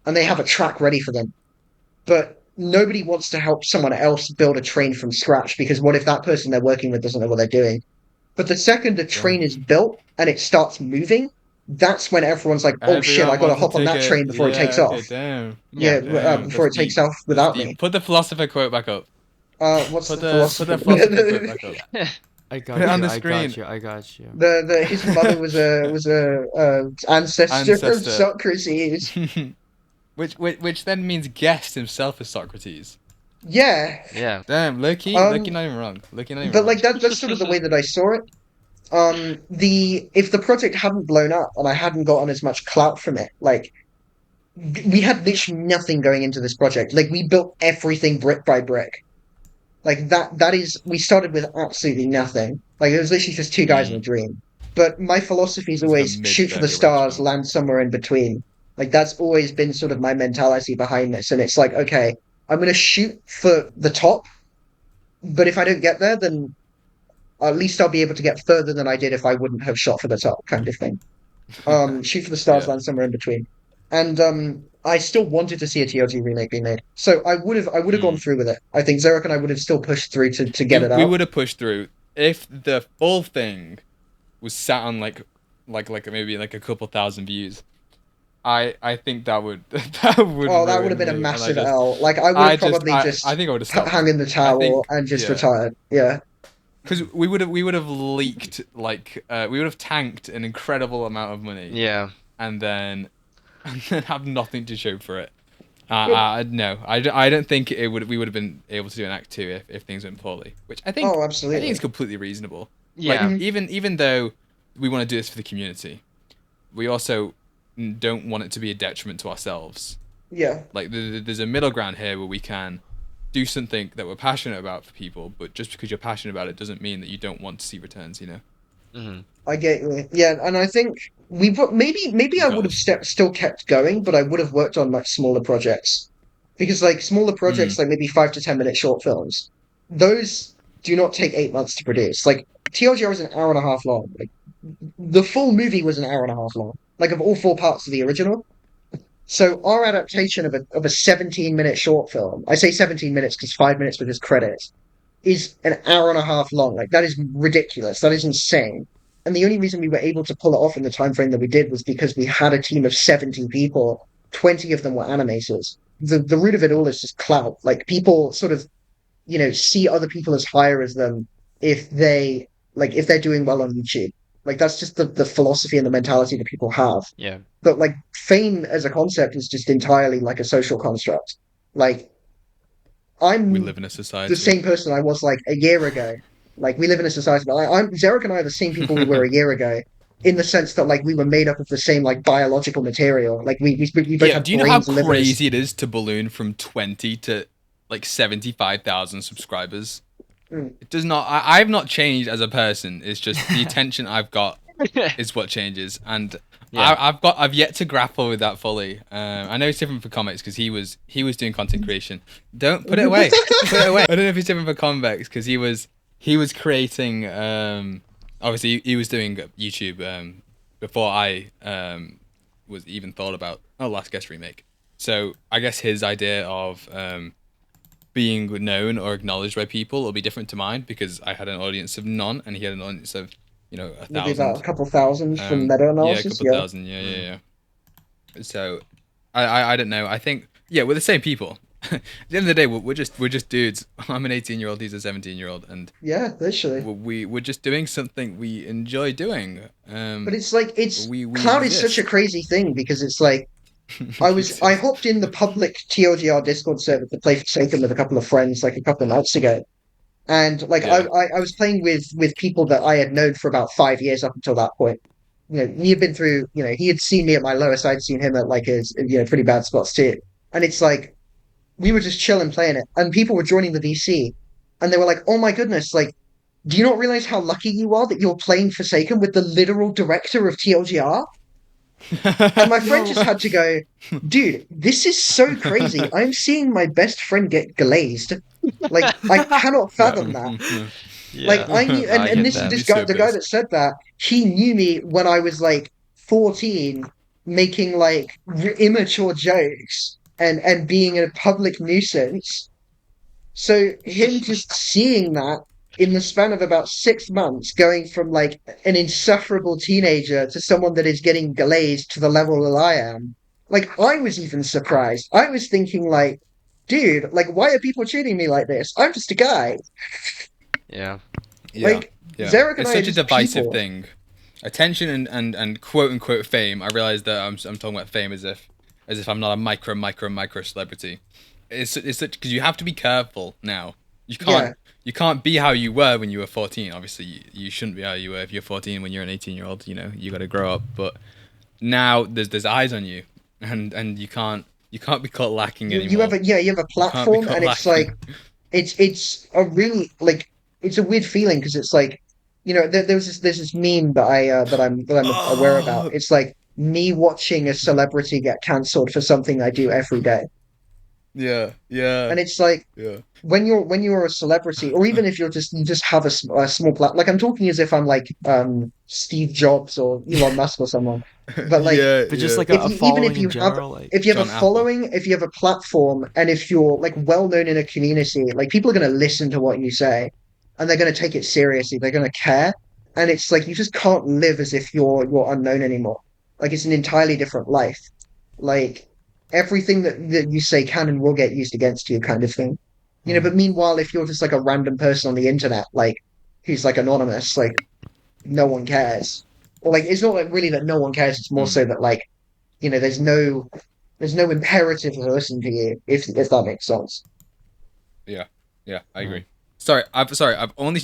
and they have a track ready for them. But nobody wants to help someone else build a train from scratch because what if that person they're working with doesn't know what they're doing? But the second a train
Damn.
is built and it starts moving, that's when everyone's like, "Oh shit, I
Everyone
got to
wants to
hop on
take
that
it.
train before it takes
Yeah.
off."
Okay. Damn.
Yeah,
Yeah.
Damn.
before
That's
it takes
deep.
off
That's
without me.
deep. Put the philosopher quote back up.
What's
Put
the
the
philosopher?
philosopher quote back up.
I
Put it
got
on
you.
the
I got
screen.
you. I got you.
The his mother was a ancestor of
Ancestor.
Socrates.
which then means guest himself as Socrates.
Yeah.
Yeah.
Damn, Loki
Um,
not even wrong. Loki not even
but
wrong.
like that's sort of the way that I saw it. The if the project hadn't blown up and I hadn't gotten as much clout from it, like we had literally nothing going into this project. Like we built everything brick by brick. Like that is we started with absolutely nothing. Like it was literally just two guys in a
Mm.
dream. But my philosophy is
It's like a
always shoot for the
mid-30
stars,
restaurant.
land somewhere in between. Like that's always been sort of my mentality behind this. And it's like, okay, I'm gonna shoot for the top, but if I don't get there, then at least I'll be able to get further than I did if I wouldn't have shot for the top, kind of thing. Shoot for the stars,
Yeah.
land somewhere in between. And I still wanted to see a TLG remake be made, so I would have gone
Mm.
through with it. I think Zarek and I would have still pushed through to get it
We
out.
would have pushed through if the full thing was sat on like maybe like a couple thousand views. I think that would that would
Oh, that would have
ruin
been a
me, and
massive L. Like I would have probably
I
just
think I would have stopped.
hung in the
I think
towel and just
yeah.
retired. Yeah.
because we would have leaked like we would have tanked an incredible amount of money.
Yeah.
And then have nothing to show for it. No, I don't think we would have been able to do an Act 2 if things went poorly, which I think
absolutely.
I think it's completely reasonable.
Yeah.
Like, even though we want to do this for the community, we also don't want it to be a detriment to ourselves.
Yeah.
Like there's a middle ground here where we can do something that we're passionate about for people, but just because you're passionate about it doesn't mean that you don't want to see returns, you know?
Mm-hmm.
I get you. Yeah, and I think maybe I would have still kept going, but I would have worked on much smaller projects. Because like smaller projects, like maybe 5 to 10 minute short films, those do not take 8 months to produce. Like TLG was an hour and a half long. Like the full movie was an hour and a half long. Like of all 4 parts of the original. So our adaptation of a 17-minute short film, I say 17 minutes because 5 minutes were just credits, is an hour and a half long. Like that is ridiculous. That is insane. And the only reason we were able to pull it off in the time frame that we did was because we had a team of 70 people. 20 of them were animators. The root of it all is just clout. Like people sort of, see other people as higher as them if they're doing well on YouTube. Like that's just the philosophy and the mentality that people have.
Yeah.
But like fame as a concept is just entirely like a social construct. Like
We
I'm
live in a society.
the same person I was like a year ago. Like we live in a society, but Zarek and I are the same people we were a year ago, in the sense that like we were made up of the same like biological material. Like we both have
Do you know how
brains, livers.
crazy it is to balloon from 20 to like 75,000 subscribers? It does not. I've not changed as a person. It's just the attention I've got is what changes, and
Yeah.
I've yet to grapple with that fully. I know it's different for comics because he was doing content creation. Don't put it away. Put it away. I don't know if it's different for Convex because he was creating. Obviously, he was doing YouTube before I was even thought about Last Guest remake. So I guess his idea of being known or acknowledged by people will be different to mine because I had an audience of none and he had an audience of 1,000.
Maybe about a couple thousand from meta-analysis.
Yeah, a couple thousand. Yeah. So, I don't know. I think we're the same people. At the end of the day, we're just dudes. I'm an 18-year-old. He's a 17-year-old, and
yeah, literally.
we're just doing something we enjoy doing.
But it's like
we
cloud is such a crazy thing because it's like I hopped in the public TLGR Discord server to play Forsaken with a couple of friends like a couple of nights ago. And like I was playing with people that I had known for about 5 years up until that point. He had been through, he had seen me at my lowest, I'd seen him at like his pretty bad spots too. And it's like we were just chilling playing it, and people were joining the VC, and they were like, "Oh my goodness, like, do you not realize how lucky you are that you're playing Forsaken with the literal director of TLGR?" And my friend just had to go, "Dude, this is so crazy. I'm seeing my best friend get glazed. Like, I cannot fathom that."
Yeah.
Like I knew, and this guy, the guy that said that, he knew me when I was like 14, making like immature jokes and being a public nuisance. So him just seeing that in the span of about 6 months, going from like an insufferable teenager to someone that is getting glazed to the level that I am, like I was even surprised. I was thinking like, dude, like why are people treating me like this? I'm just a guy.
Yeah.
Like Zarek and
it's
I
such a divisive
people.
thing. Attention and quote unquote fame. I realize that I'm talking about fame as if I'm not a micro celebrity. It's such because you have to be careful now. You can't be how you were when you were 14. Obviously, you shouldn't be how you were if you're 14 when you're an 18-year-old. You got to grow up. But now there's eyes on you, and you can't be caught lacking anymore.
You have a platform, and it's like it's a really like it's a weird feeling because it's like there's this meme that I'm aware about. It's like me watching a celebrity get cancelled for something I do every day.
Yeah.
And it's like when you're a celebrity, or even if you just have a small platform. Like I'm talking as if I'm like Steve Jobs or Elon Musk or someone. But like,
but just like a following in general, like
if you have
John
a following, if you have a platform, and if you're like well known in a community, like people are going to listen to what you say, and they're going to take it seriously. They're going to care, and it's like you just can't live as if you're unknown anymore. Like it's an entirely different life. Like everything that you say can and will get used against you, kind of thing. But meanwhile, if you're just like a random person on the internet, like who's like anonymous, like no one cares. Or like it's not like really that no one cares, it's more so that like, you know, there's no imperative to listen to you, if that makes sense.
Yeah, I agree. Sorry. I've only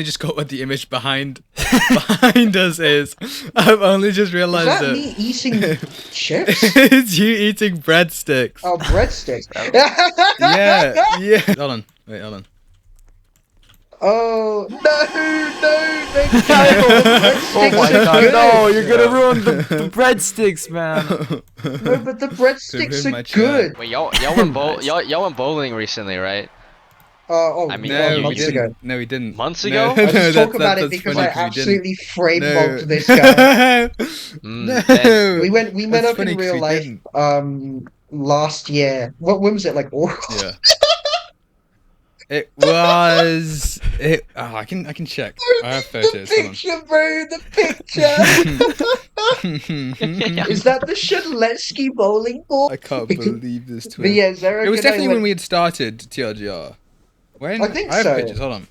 just got what the image behind us is. I've only just realized
Is that me eating chips?
It's you eating breadsticks.
Oh, breadsticks.
Yeah. Hold on.
Oh no!
Oh my god, no! You're gonna ruin the breadsticks, man.
No, but the breadsticks
ruined my
are
chat.
good.
Wait, y'all went bowling recently, right?
I
mean,
No, we
months ago.
didn't. No, we didn't.
Months
No,
ago?
I just
no,
talk about it
that's
because
funny
I
'cause we
absolutely frame
didn't.
bombed this guy.
No.
We met
That's
up
funny
in
'cause
real
we
life
didn't.
last year. When was it? Like
Yeah. It was. I can check. I have photos.
The picture, bro. The picture. Is that the Shadletsky bowling ball?
I can't believe this
But
twist.
yeah, Zarek
It was
and I
definitely
went-
when we had started TLGR.
I think
I have
so.
pictures. Hold on.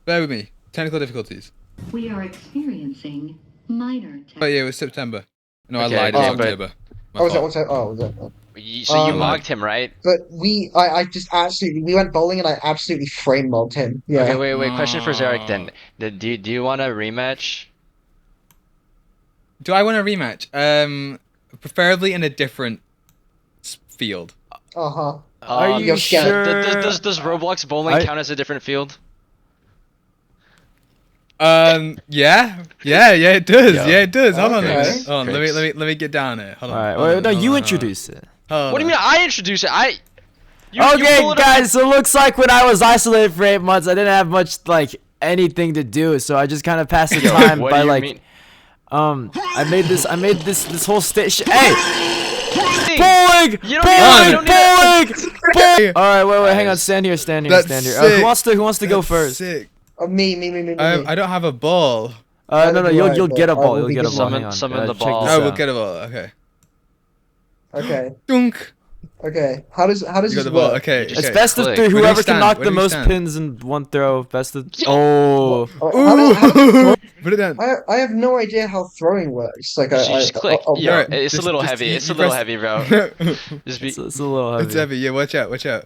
Bear with me. Technical difficulties.
We are experiencing minor
Oh yeah, it was September. No,
Okay,
I lied. It was
yeah, but-
October. My
Oh, was that?
fault.
Was that? Oh, was that?
So you
Um,
mocked him, right?
But I just absolutely, we went bowling and I absolutely frame mobbed him. Yeah.
Okay, wait. Question for Zarek then. Do you want a rematch?
Do I want a rematch? Preferably in a different field.
Uh-huh.
Are you
you're scared.
sure?
Does Roblox bowling count as a different field?
Yeah, it does.
Yeah.
Yeah, it does. Hold on a
Okay.
minute. Hold on, let me get down here. Hold on.
Alright,
hold
wait,
on,
no,
hold
you
on,
introduce it.
hold
What do you
on.
mean I introduced it? You
Okay,
pull it up-
guys, so it looks like when I was isolated for 8 months, I didn't have much, like, anything to do, so I just kind of passed the
Yo,
time
what
by,
do you
like,
mean?
I made this whole station. Hey!
Hey,
Bowling!
you don't need
Bowling! Alright, wait, hang on,
Guys.
stand here.
That's
Who
sick.
wants to go
That's
first?
Sick.
Me.
I don't have a ball.
No, you'll get a ball,
will
you'll
be
get a ball,
Summon-
hang on.
summon the
Check
ball.
this
Oh, we'll
out.
get a ball. Okay.
Okay.
Dunk.
Okay. How does
You got
this
the ball.
work?
Okay.
just-
It's
okay.
best of
Click.
3,
Where do you
whoever can
stand?
knock
Where
the
do you
most
stand?
pins in one throw, best of... Oh!
How does
Put it down.
I have no idea how throwing works. Like
You just click.
oh,
Yo,
Alright,
it's a
just-
little
just-
heavy.
you-
It's
you
a little
press-
heavy, bro. Just be.
It's a little heavy.
It's heavy. Yeah, watch out. You got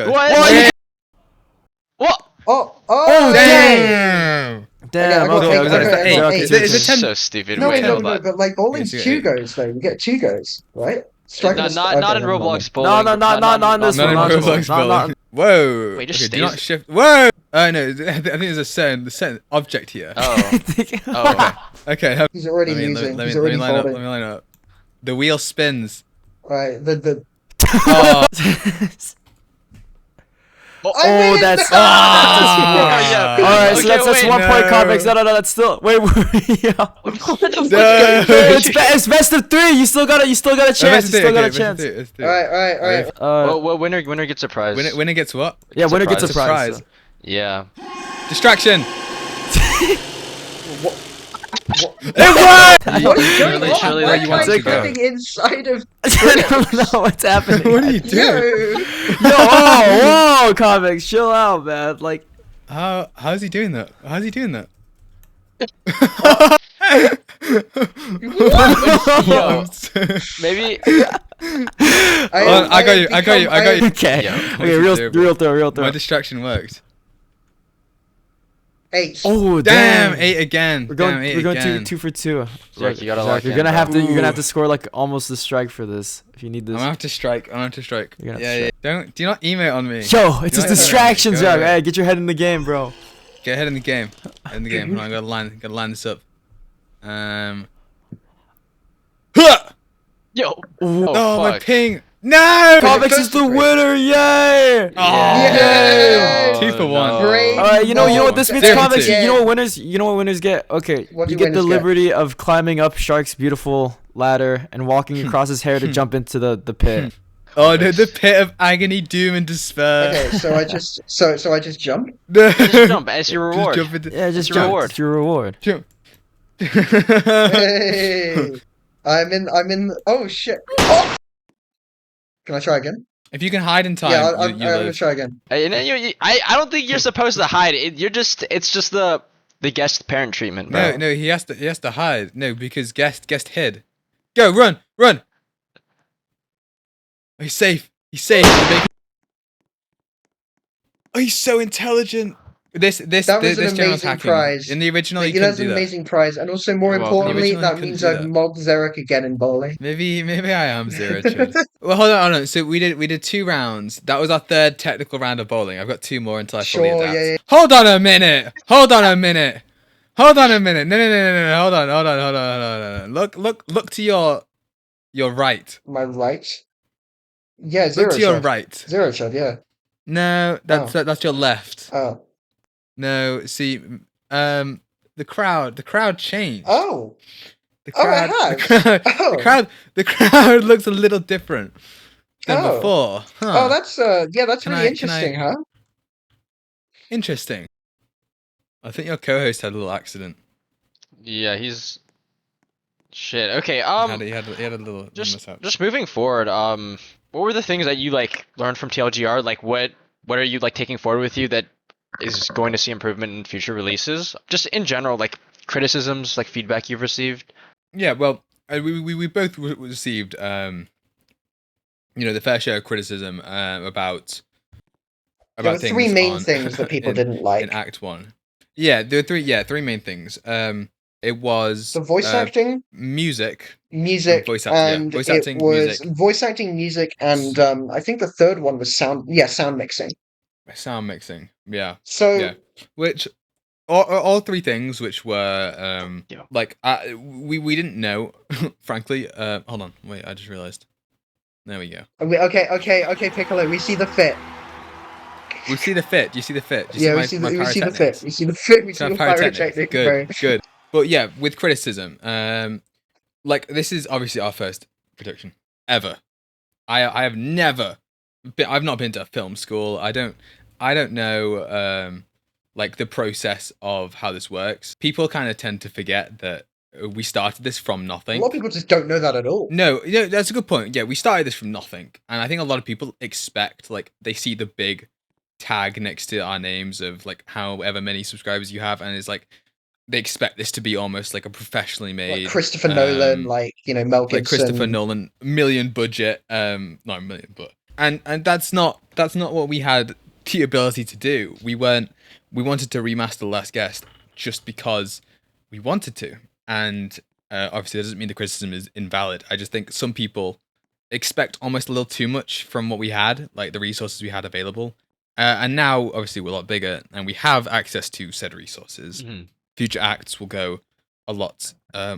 it.
What?
Yeah.
What?
Oh,
Damn.
Damn,
I got
okay,
eight,
okay,
okay, I got eight.
Is it
This is
10?
so stupid.
No,
Wait,
no,
hold
no,
on.
but like bowling's
Yes,
two
yeah.
goes though. You get 2 goes, right?
Not
Okay,
in
never mind.
Roblox
No,
bowling.
no, not this
Not
one.
in
Not this one.
Roblox
Not-
bowling. Whoa.
Wait, just
okay, do not
stays-
shift. Whoa. Oh no, I think there's a certain object here.
Oh. Oh.
Okay.
He's already
Let
losing.
me
He's already
line up.
folding.
Let me line up. The wheel spins.
Right. The
Oh.
Oh, that's...
Ah.
Alright, so
Okay,
that's
wait,
1 point
no.
Convex. No, that's still... Wait, yeah.
What the fuck?
It's best of 3. You still got a chance. You still got a chance.
All
Alright.
Well, winner gets a prize.
Winner gets what?
Yeah, winner gets a
Surprise.
prize. so.
Yeah.
Distraction.
What?
It worked.
What is going
Surely-
on?
surely
Why
that
am I
wants to go.
getting inside of?
I don't know what's happening.
What are you doing?
Yo,
Yo, whoa, Convex, chill out, man. Like,
How's he doing that? How's he doing that?
Yo, maybe.
I got you.
okay,
Yeah.
okay, real throw.
My distraction worked.
8.
Oh,
Damn,
damn.
8 again.
We're going
Damn, 8 again.
two for 2.
Zarek, you gotta
Zarek,
lock
you're
in,
gonna have
bro.
to you're gonna have to score like almost a strike for this if you need
I'm
this.
gonna have to strike.
You're gonna have to
Yeah. Do not email on me.
Yo, it's just
You know what?
distractions,
Go
Zarek.
ahead.
Hey, get your head in the game, bro.
Get ahead in the game. Hold on, I gotta line this up.
Yo.
Oh, my
fuck.
ping. No!
Convex is the winner, yay!
Yay!
2 for 1.
Great.
Alright, you know what this means,
Zero to
Convex?
two.
You know what winners get? Okay,
What do
you get the
winners get?
liberty of climbing up Shark's beautiful ladder and walking across his hair to jump into the pit.
Oh no, the pit of agony, doom, and despair.
Okay, so I just so I just jump.
Just jump. It's your reward.
Just jump into,
Yeah, just
It's your
jump.
reward.
It's your reward.
jump.
Hey, I'm in. Oh shit! Oh! Can I try again?
If you can hide in time,
Yeah,
you
I'm gonna
live.
try again.
I don't think you're supposed to hide. It's just the guest parent treatment, bro.
No, he has to hide. No, because guest hid. Go, run. Oh, he's safe. Oh, he's so intelligent. This
That was an
general's
amazing
hacking.
prize.
In the original, you
That's
couldn't
an
do that.
amazing prize, and also more
You're welcome.
importantly,
The original
that
couldn't
means
do
I've
that.
mobbed Zarek again in bowling.
Maybe I am Zero Chud. Well, hold on. So we did 2 rounds. That was our 3rd technical round of bowling. I've got 2 more until I fully
Sure,
adapt.
yeah.
Hold on a minute. No. Hold on. Look to your right.
My right. Yeah,
Look
zero
to your
shot.
right.
Zero shot, yeah.
No, that's your left.
Oh.
No, see, the crowd changed.
Oh.
The crowd,
Oh.
the crowd looks a little different than
Oh.
before. Huh.
Oh, that's that's
Can
really
I-
interesting, huh?
Interesting. I think your co-host had a little accident.
Yeah, he's shit. Okay,
He had a little mishap.
just moving forward, what were the things that you like learned from TLGR? Like what are you like taking forward with you that is going to see improvement in future releases? Just in general, like criticisms, like feedback you've received.
Yeah, well, we both received the fair share of criticism about
There were
things
3 main
on-
things that people didn't like.
in Act 1. Yeah, there were 3 main things. It was
The voice acting,
music,
music,
voice acting, yeah.
and
Voice
it
acting,
was
music.
voice acting, music, and I think the third one was sound mixing.
sound mixing. Yeah,
So
yeah. Which all 3 things, which were
Yeah.
like we didn't know, frankly. Hold on, wait, I just realized. There we go.
okay, Piccolo, we see the fit.
We see the fit. Do you see the fit? Do you
Yeah, we
see
see
my
we see the fit.
pyrotechnics?
We see the fit. We see
My
the
pyrotechnics.
pyrotechnic. Very-
Good. But yeah, with criticism, like this is obviously our first production ever. I have never I've not been to a film school. I don't know like the process of how this works. People kind of tend to forget that we started this from
A
nothing.
lot of people just don't know that at all.
No, that's a good point. Yeah, we started this from nothing, and I think a lot of people expect, like, they see the big tag next to our names of like however many subscribers you have, and it's like they expect this to be almost like a professionally made,
Like Christopher Nolan, like Mel Gibson.
like Christopher Nolan, $1 million budget, not a million, but and that's not what we had the ability to do. We wanted to remaster Last Guest just because we wanted to. And obviously, that doesn't mean the criticism is invalid. I just think some people expect almost a little too much from what we had, like the resources we had available. And now, obviously, we're a lot bigger and we have access to said resources.
Mhm.
Future acts will go a lot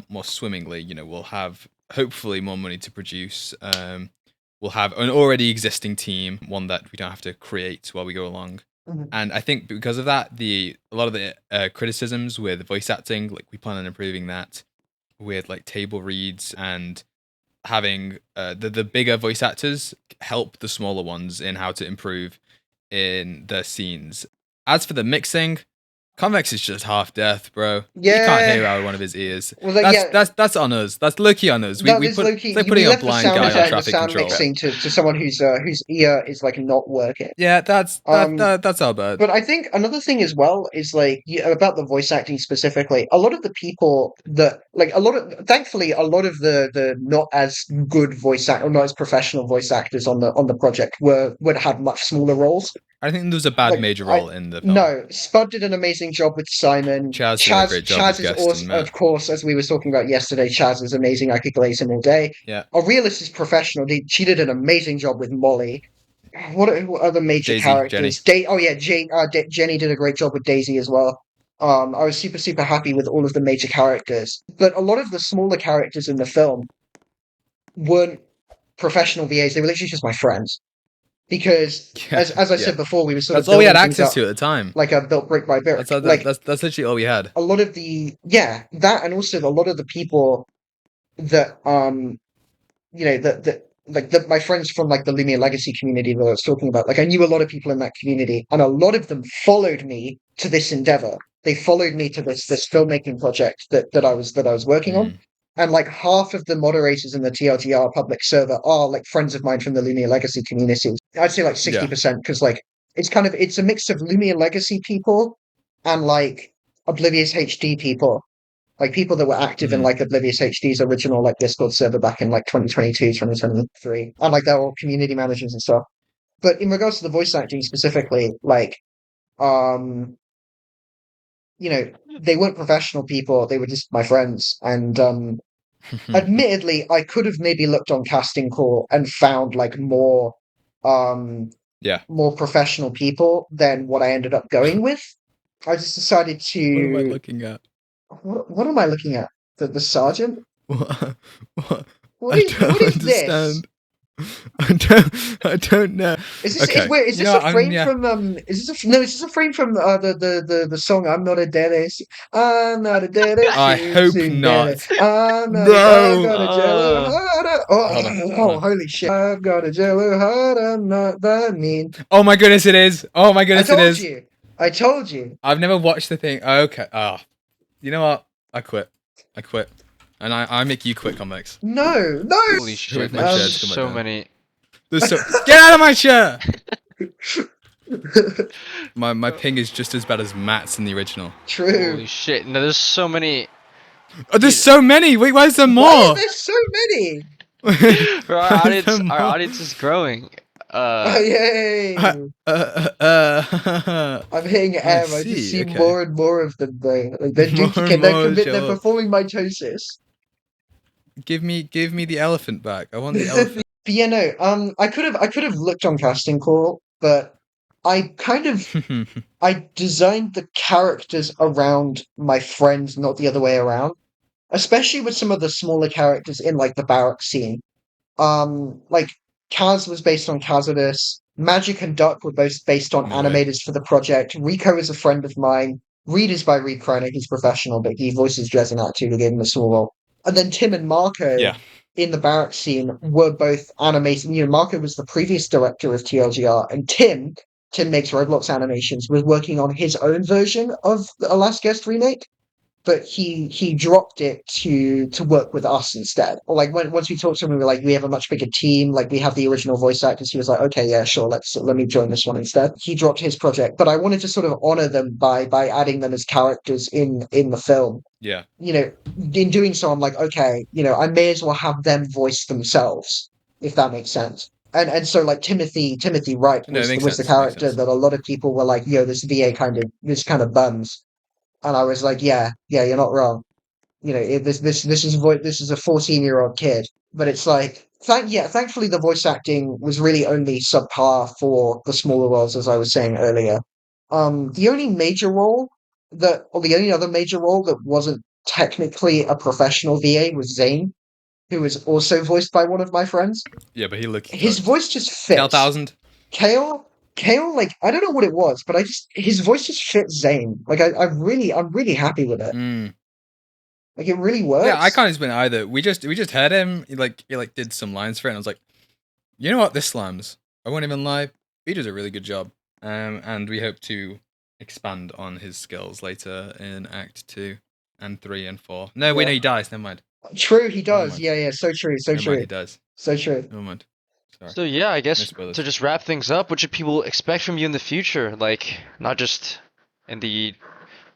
more swimmingly. We'll have hopefully more money to produce. We'll have an already existing team, one that we don't have to create while we go along.
Mhm.
And I think because of that, a lot of the criticisms with voice acting, like we plan on improving that with like table reads and having the bigger voice actors help the smaller ones in how to improve in their scenes. As for the mixing, Convex is just half deaf, bro.
Yeah.
You can't hear out of one of his ears.
Well, like,
That's on us. That's low-key on us.
That
We
is
put,
low-key.
it's like
We
putting a
left the
blind
sound
guy on
design, the
traffic
sound
control.
mixing to someone whose ear is like not working.
Yeah, that's our bad.
But I think another thing as well is like about the voice acting specifically. A lot of the people that thankfully, a lot of the not as good voice act or not as professional voice actors on the project would have much smaller roles.
I think there was a bad
Like,
major role in the film.
No, Spud did an amazing job with Simon.
Chaz did a great job as
Chaz is
guest
awesome,
and Matt.
of course, as we were talking about yesterday. Chaz is amazing. I could glaze him all day.
Yeah.
Our realist is professional. She did an amazing job with Molly. What other major
Daisy,
characters? Jenny did a great job with Daisy as well. I was super happy with all of the major characters, but a lot of the smaller characters in the film weren't professional VAs. They were literally just my friends. Because
Yeah,
as I said before, we were sort
that's
of
all we had
building things
access
up,
to at the time.
like built brick by brick.
That's literally all we had.
A lot of that, and also a lot of the people that my friends from like the Loomian Legacy community that I was talking about. Like I knew a lot of people in that community, and a lot of them followed me to this endeavor. They followed me to this filmmaking project that I was working on. And like half of the moderators in the TLGR public server are like friends of mine from the Loomian Legacy community. I'd say like 60% because like it's a mix of Loomian Legacy people and like Oblivious HD people. Like people that were active in like Oblivious HD's original like Discord server back in like 2022, 2023. And like they're all community managers and stuff. But in regards to the voice acting specifically, like you know, they weren't professional people, they were just my friends. And admittedly, I could have maybe looked on Casting Call and found like more more professional people than what I ended up going with. I just decided to.
What am I looking at?
What am I looking at? The sergeant?
What?
What is this?
Understand. I don't know.
Is this
Okay.
wait? Is this a frame from? Is this a frame from the song "I'm Not a Deadass"? I'm not a deadass.
I hope not.
I'm not.
No.
I've got a jello heart. Oh, holy shit! I've got a jello heart. I'm not that mean.
Oh my goodness, it is. Oh my goodness, it is.
I told you.
I've never watched the thing. Okay. You know what? I quit. And I make you quit, Convex.
No.
Holy shit! There's so many.
Get out of my chair! my ping is just as bad as Matt's in the original.
True.
Holy shit! No, there's so many.
Oh, there's so many. Wait, why is there more?
Why are there so many?
Bro, our audience is growing.
Yay! I'm hitting M. I just see more and more of them, bro. Like they're performing mitosis.
Give me the elephant back. I want the elephant.
But yeah, no. I could have looked on Casting Call, but I kind of I designed the characters around my friends, not the other way around. Especially with some of the smaller characters in like the barrack scene. Like Kaz was based on Kazadus. Magic and Duck were both based on animators for the project. Rico is a friend of mine. Reed is by Reed Kreiner. He's professional, but he voices Jez and Act 2 who gave him a small role. And then Tim and Marco in the barrack scene were both animated. You know, Marco was the previous director of TLGR, and Tim makes Roblox Animations, was working on his own version of the Last Guest remake. But he dropped it to work with us instead. Or like once we talked to him, we were like, we have a much bigger team. Like we have the original voice actors. He was like, okay, yeah, sure, let me join this one instead. He dropped his project, but I wanted to sort of honor them by adding them as characters in the film.
Yeah.
You know, in doing so, I'm like, okay, you know, I may as well have them voice themselves, if that makes sense. And so like Timothy Wright was the character that a lot of people were like, yo, this VA kind of bums. And I was like, yeah, you're not wrong. You know, this is a 14-year-old kid, but it's like, thankfully the voice acting was really only subpar for the smaller roles, as I was saying earlier. The only other major role that wasn't technically a professional VA was Zane, who was also voiced by one of my friends.
Yeah, but
his voice just fits.
Cal 1000.
Kale, like, I don't know what it was, but his voice just fits Zane. Like, I'm really happy with it. Like, it really works.
Yeah, I can't explain it either. We just heard him. He did some lines for it, and I was like, you know what, this slams. I won't even lie. He does a really good job. And we hope to expand on his skills later in Act 2 and 3 and 4. No, wait, no, he dies. Never mind.
True, he does. Yeah, so true.
Never mind, he does.
So true.
Never mind. Sorry.
So yeah, I guess to just wrap things up, what should people expect from you in the future? Like, not just in the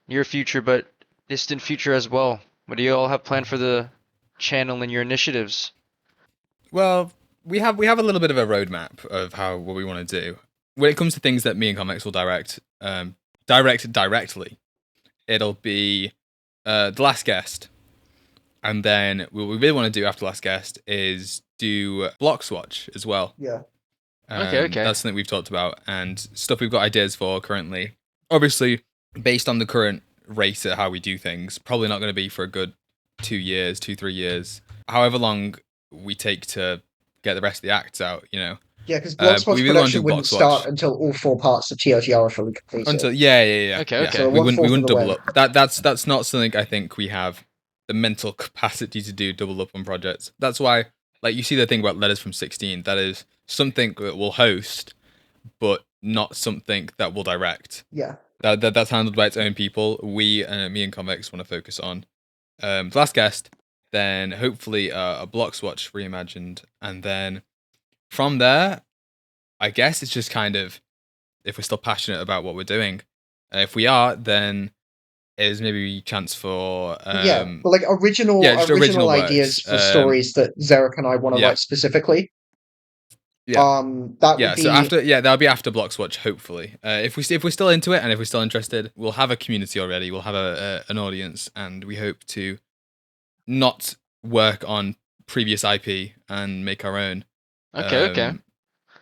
near future, but distant future as well. What do you all have planned for the channel and your initiatives?
Well, we have a little bit of a roadmap of what we want to do. When it comes to things that me and Convex will direct directly, it'll be The Last Guest. And then what we really want to do after Last Guest is do Block Swatch as well.
Yeah.
Okay.
That's something we've talked about and stuff we've got ideas for currently. Obviously, based on the current rate at how we do things, probably not going to be for a good 3 years. However long we take to get the rest of the acts out, you know.
Yeah, because Block Swatch production wouldn't start until all 4 parts of TLG are fully completed.
Yeah.
Okay.
So we wouldn't double up. That's not something I think we have the mental capacity to do double up on projects. That's why, like, you see the thing about Letters from 16, that is something that we'll host, but not something that we'll direct.
Yeah.
That's handled by its own people. Me and Convex want to focus on The Last Guest then hopefully a Bloxwatch Reimagined, and then from there, I guess it's just kind of if we're still passionate about what we're doing. If we are, then is maybe a chance for
but like original
just original
ideas
works.
for stories that Zarek and I want to write specifically.
Yeah.
That would be...
So after that'll be after Bloxwatch, hopefully. If we're still into it and if we're still interested, we'll have a community already. We'll have an audience, and we hope to not work on previous IP and make our own.
Okay.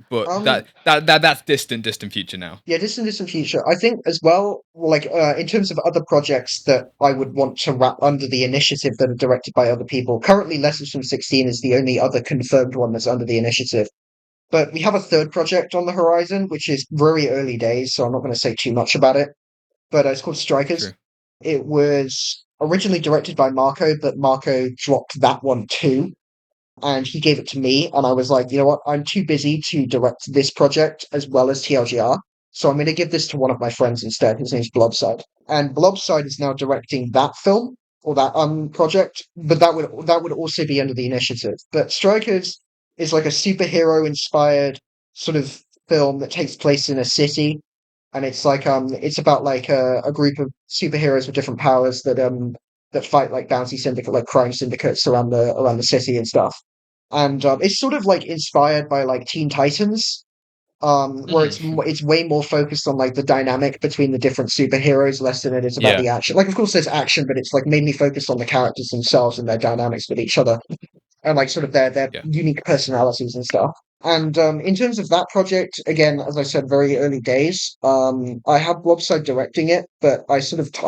But that's distant future now.
Yeah, distant future. I think as well, like in terms of other projects that I would want to wrap under the initiative that are directed by other people. Currently, Lessons from 16 is the only other confirmed one that's under the initiative. But we have a third project on the horizon, which is very early days, so I'm not going to say too much about it. But it's called Strikers.
True.
It was originally directed by Marco, but Marco dropped that one too. And he gave it to me, and I was like, you know what, I'm too busy to direct this project as well as TLGR, so I'm going to give this to one of my friends instead. His name's Blobside. And Blobside is now directing that film, or that project, but that would also be under the initiative. But Strikers is like a superhero-inspired sort of film that takes place in a city, and it's like it's about like a group of superheroes with different powers that fight like bounty syndicate, like crime syndicates around the city and stuff. And it's sort of like inspired by like Teen Titans, where it's way more focused on like the dynamic between the different superheroes, less than it is about the action. Like, of course, there's action, but it's like mainly focused on the characters themselves and their dynamics with each other, and like sort of their unique personalities and stuff. And in terms of that project, again, as I said, very early days. I have Blobside directing it, but I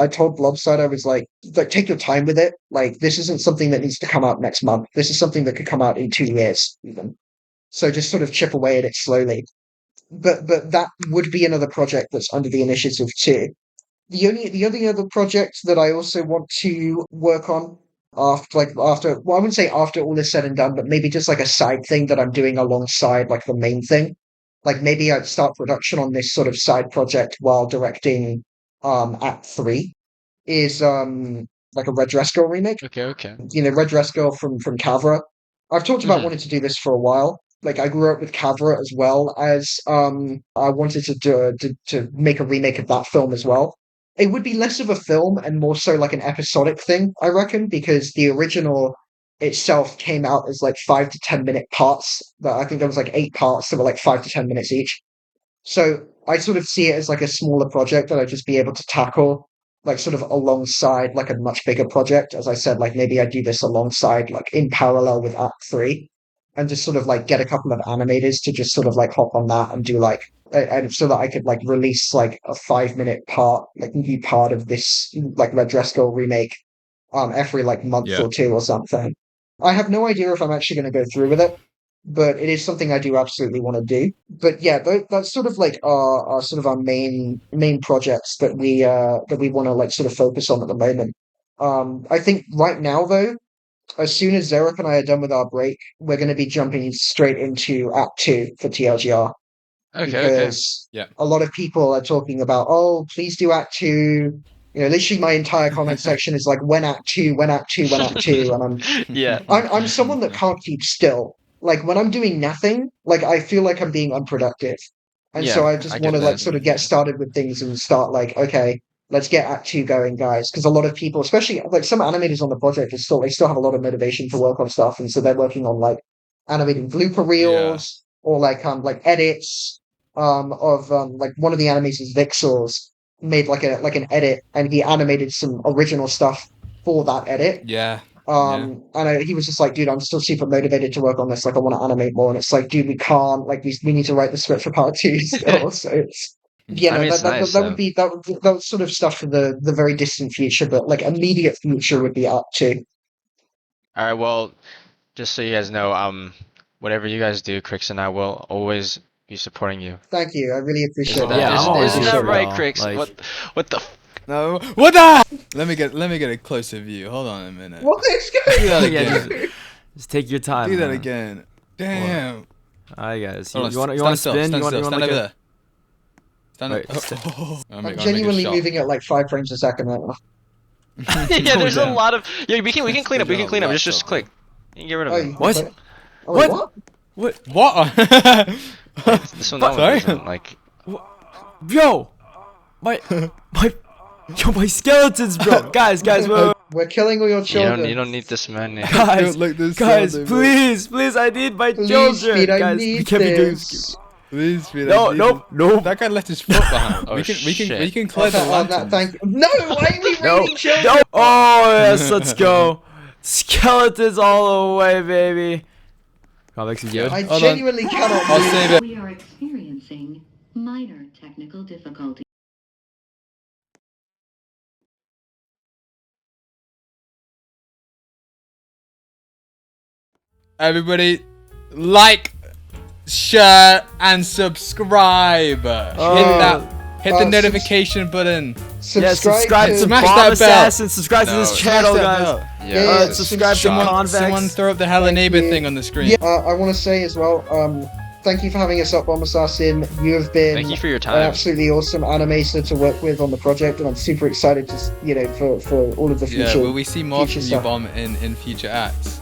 told Blobside, I was like, take your time with it. Like, this isn't something that needs to come out next month. This is something that could come out in 2 years, even. So just sort of chip away at it slowly. But that would be another project that's under the initiative too. The only other project that I also want to work on after well, I wouldn't say after all is said and done, but maybe just like a side thing that I'm doing alongside like the main thing. Like maybe I'd start production on this sort of side project while directing Act 3 is like a Red Dress Girl remake.
Okay.
You know, Red Dress Girl from Kavra. I've talked about wanting to do this for a while. Like I grew up with Kavra as well as I wanted to make a remake of that film as well. It would be less of a film and more so like an episodic thing, I reckon, because the original itself came out as like 5 to 10 minute parts. I think there was like 8 parts that were like 5 to 10 minutes each. So I sort of see it as like a smaller project that I'd just be able to tackle like sort of alongside like a much bigger project. As I said, like maybe I do this alongside like in parallel with Act 3 and just sort of like get a couple of animators to just sort of like hop on that and do like and so that I could like release like a 5-minute part, like new part of this like Red Dress Girl remake every like month or two or something. I have no idea if I'm actually going to go through with it, but it is something I do absolutely want to do. But yeah, that's sort of like our sort of our main projects that we want to like sort of focus on at the moment. I think right now though, as soon as Zarek and I are done with our break, we're going to be jumping straight into Act 2 for TLGR. Because a lot of people are talking about, oh, please do Act 2. You know, literally my entire comment section is like, when Act 2, when Act 2, when Act 2. And I'm someone that can't keep still. Like, when I'm doing nothing, like, I feel like I'm being unproductive. And so I just want to, like, sort of get started with things and start, like, okay, let's get Act 2 going, guys. Because a lot of people, especially, like, some animators on the project, they still have a lot of motivation to work on stuff. And so they're working on, like, animating blooper reels or, like edits of like, one of the animators, Vixels, made, like, an edit, and he animated some original stuff for that edit. And he was just like, dude, I'm still super motivated to work on this. Like, I want to animate more. And it's like, dude, we can't. Like, we need to write the script for part 2 still. So it's that would be that sort of stuff for the very distant future. But like immediate future would be Act 2.
All right. Well, just so you guys know, whatever you guys do, Cricks and I will always be supporting you.
Thank you. I really appreciate that.
Yeah,
isn't that right, Cricks?
Like,
what the?
No, what the? Let me get a closer view. Hold on a minute.
What is
Do that again.
just take your time.
Do that again. Damn.
Alright, guys. You
Hold on,
want to spin?
Stand
You want
over
like
there. Stand
Wait,
up.
I'm genuinely moving at like 5 frames a second right now.
Yeah, there's a
down.
lot of. Yeah, we can clean up. We can clean up.
Left
Just
up.
click. You can get rid of
Oh,
it.
you can
What?
play- Oh, wait,
What?
what?
What?
What?
This one, that one
Sorry?
doesn't, like.
Yo, my skeletons, bro. Guys, wait.
We're killing all your children.
You don't need this man.
Guys,
Don't look this
guys,
skeleton, bro.
please, I need my
Please,
children.
Speed, I
Guys, we
need
can't be doing
this.
this.
Please, Peter.
No, nope.
That guy left his foot behind.
Oh,
we
shit.
can clear the lantern.
Thank you. No, why are we
No,
raiding children?
no. Oh yes, let's go. Skeletons all the way, baby. Convex is good.
I
Hold on.
genuinely cannot
I'll
believe
save it.
We are experiencing minor technical difficulty.
Everybody, like, share, and subscribe. Hit the notification button.
Yeah, subscribe to
Smash
Bomb
that bell.
Assassin. Subscribe to
No,
this
smash
channel,
that
guys.
bell.
Yeah,
Subscribe to
someone-
Convex.
Someone throw up the Hello
Thank
Neighbor
you.
thing on the screen.
Yeah, I want to say as well, thank you for having us up, Bomb Assassin. You have been
Thank you for your
an
time.
absolutely awesome animator to work with on the project, and I'm super excited to, for all of the
Yeah,
future.
will we see more
future
from you,
stuff.
Bomb, in future acts?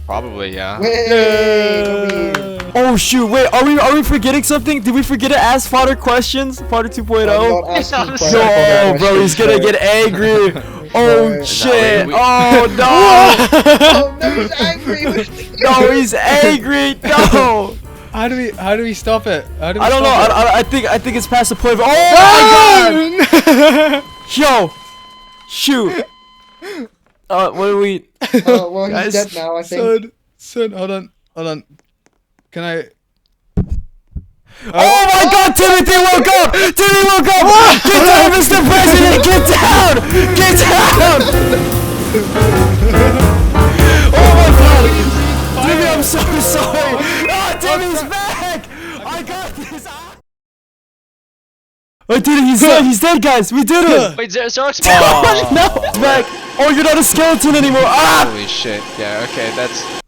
Probably, yeah.
Way,
Oh shoot! Wait, are we forgetting something? Did we forget to ask fodder questions? Fodder 2.0.
not asking
No,
questions,
No, bro, he's gonna
questions,
get angry. Oh
No,
shit!
we-
Oh no!
Oh no, he's angry.
No, he's angry. No.
How do we stop it? How do we
I don't know.
stop
I think it's past the point. Oh my god! Yo, shoot. What do we?
Oh well, he's
Guys,
dead now. I think.
Son, hold on. Can I?
Oh my god, Timothy woke up! Timothy woke up! Get down, Mr. President! Get down! Get down! Oh my god! Timmy, I'm so sorry! Oh, Timmy's back! I got this! I did it! He's dead, guys! We did it!
Wait, Zarok's
No! He's back! Oh, you're not a skeleton anymore! Ah!
Holy shit. Yeah, okay, that's.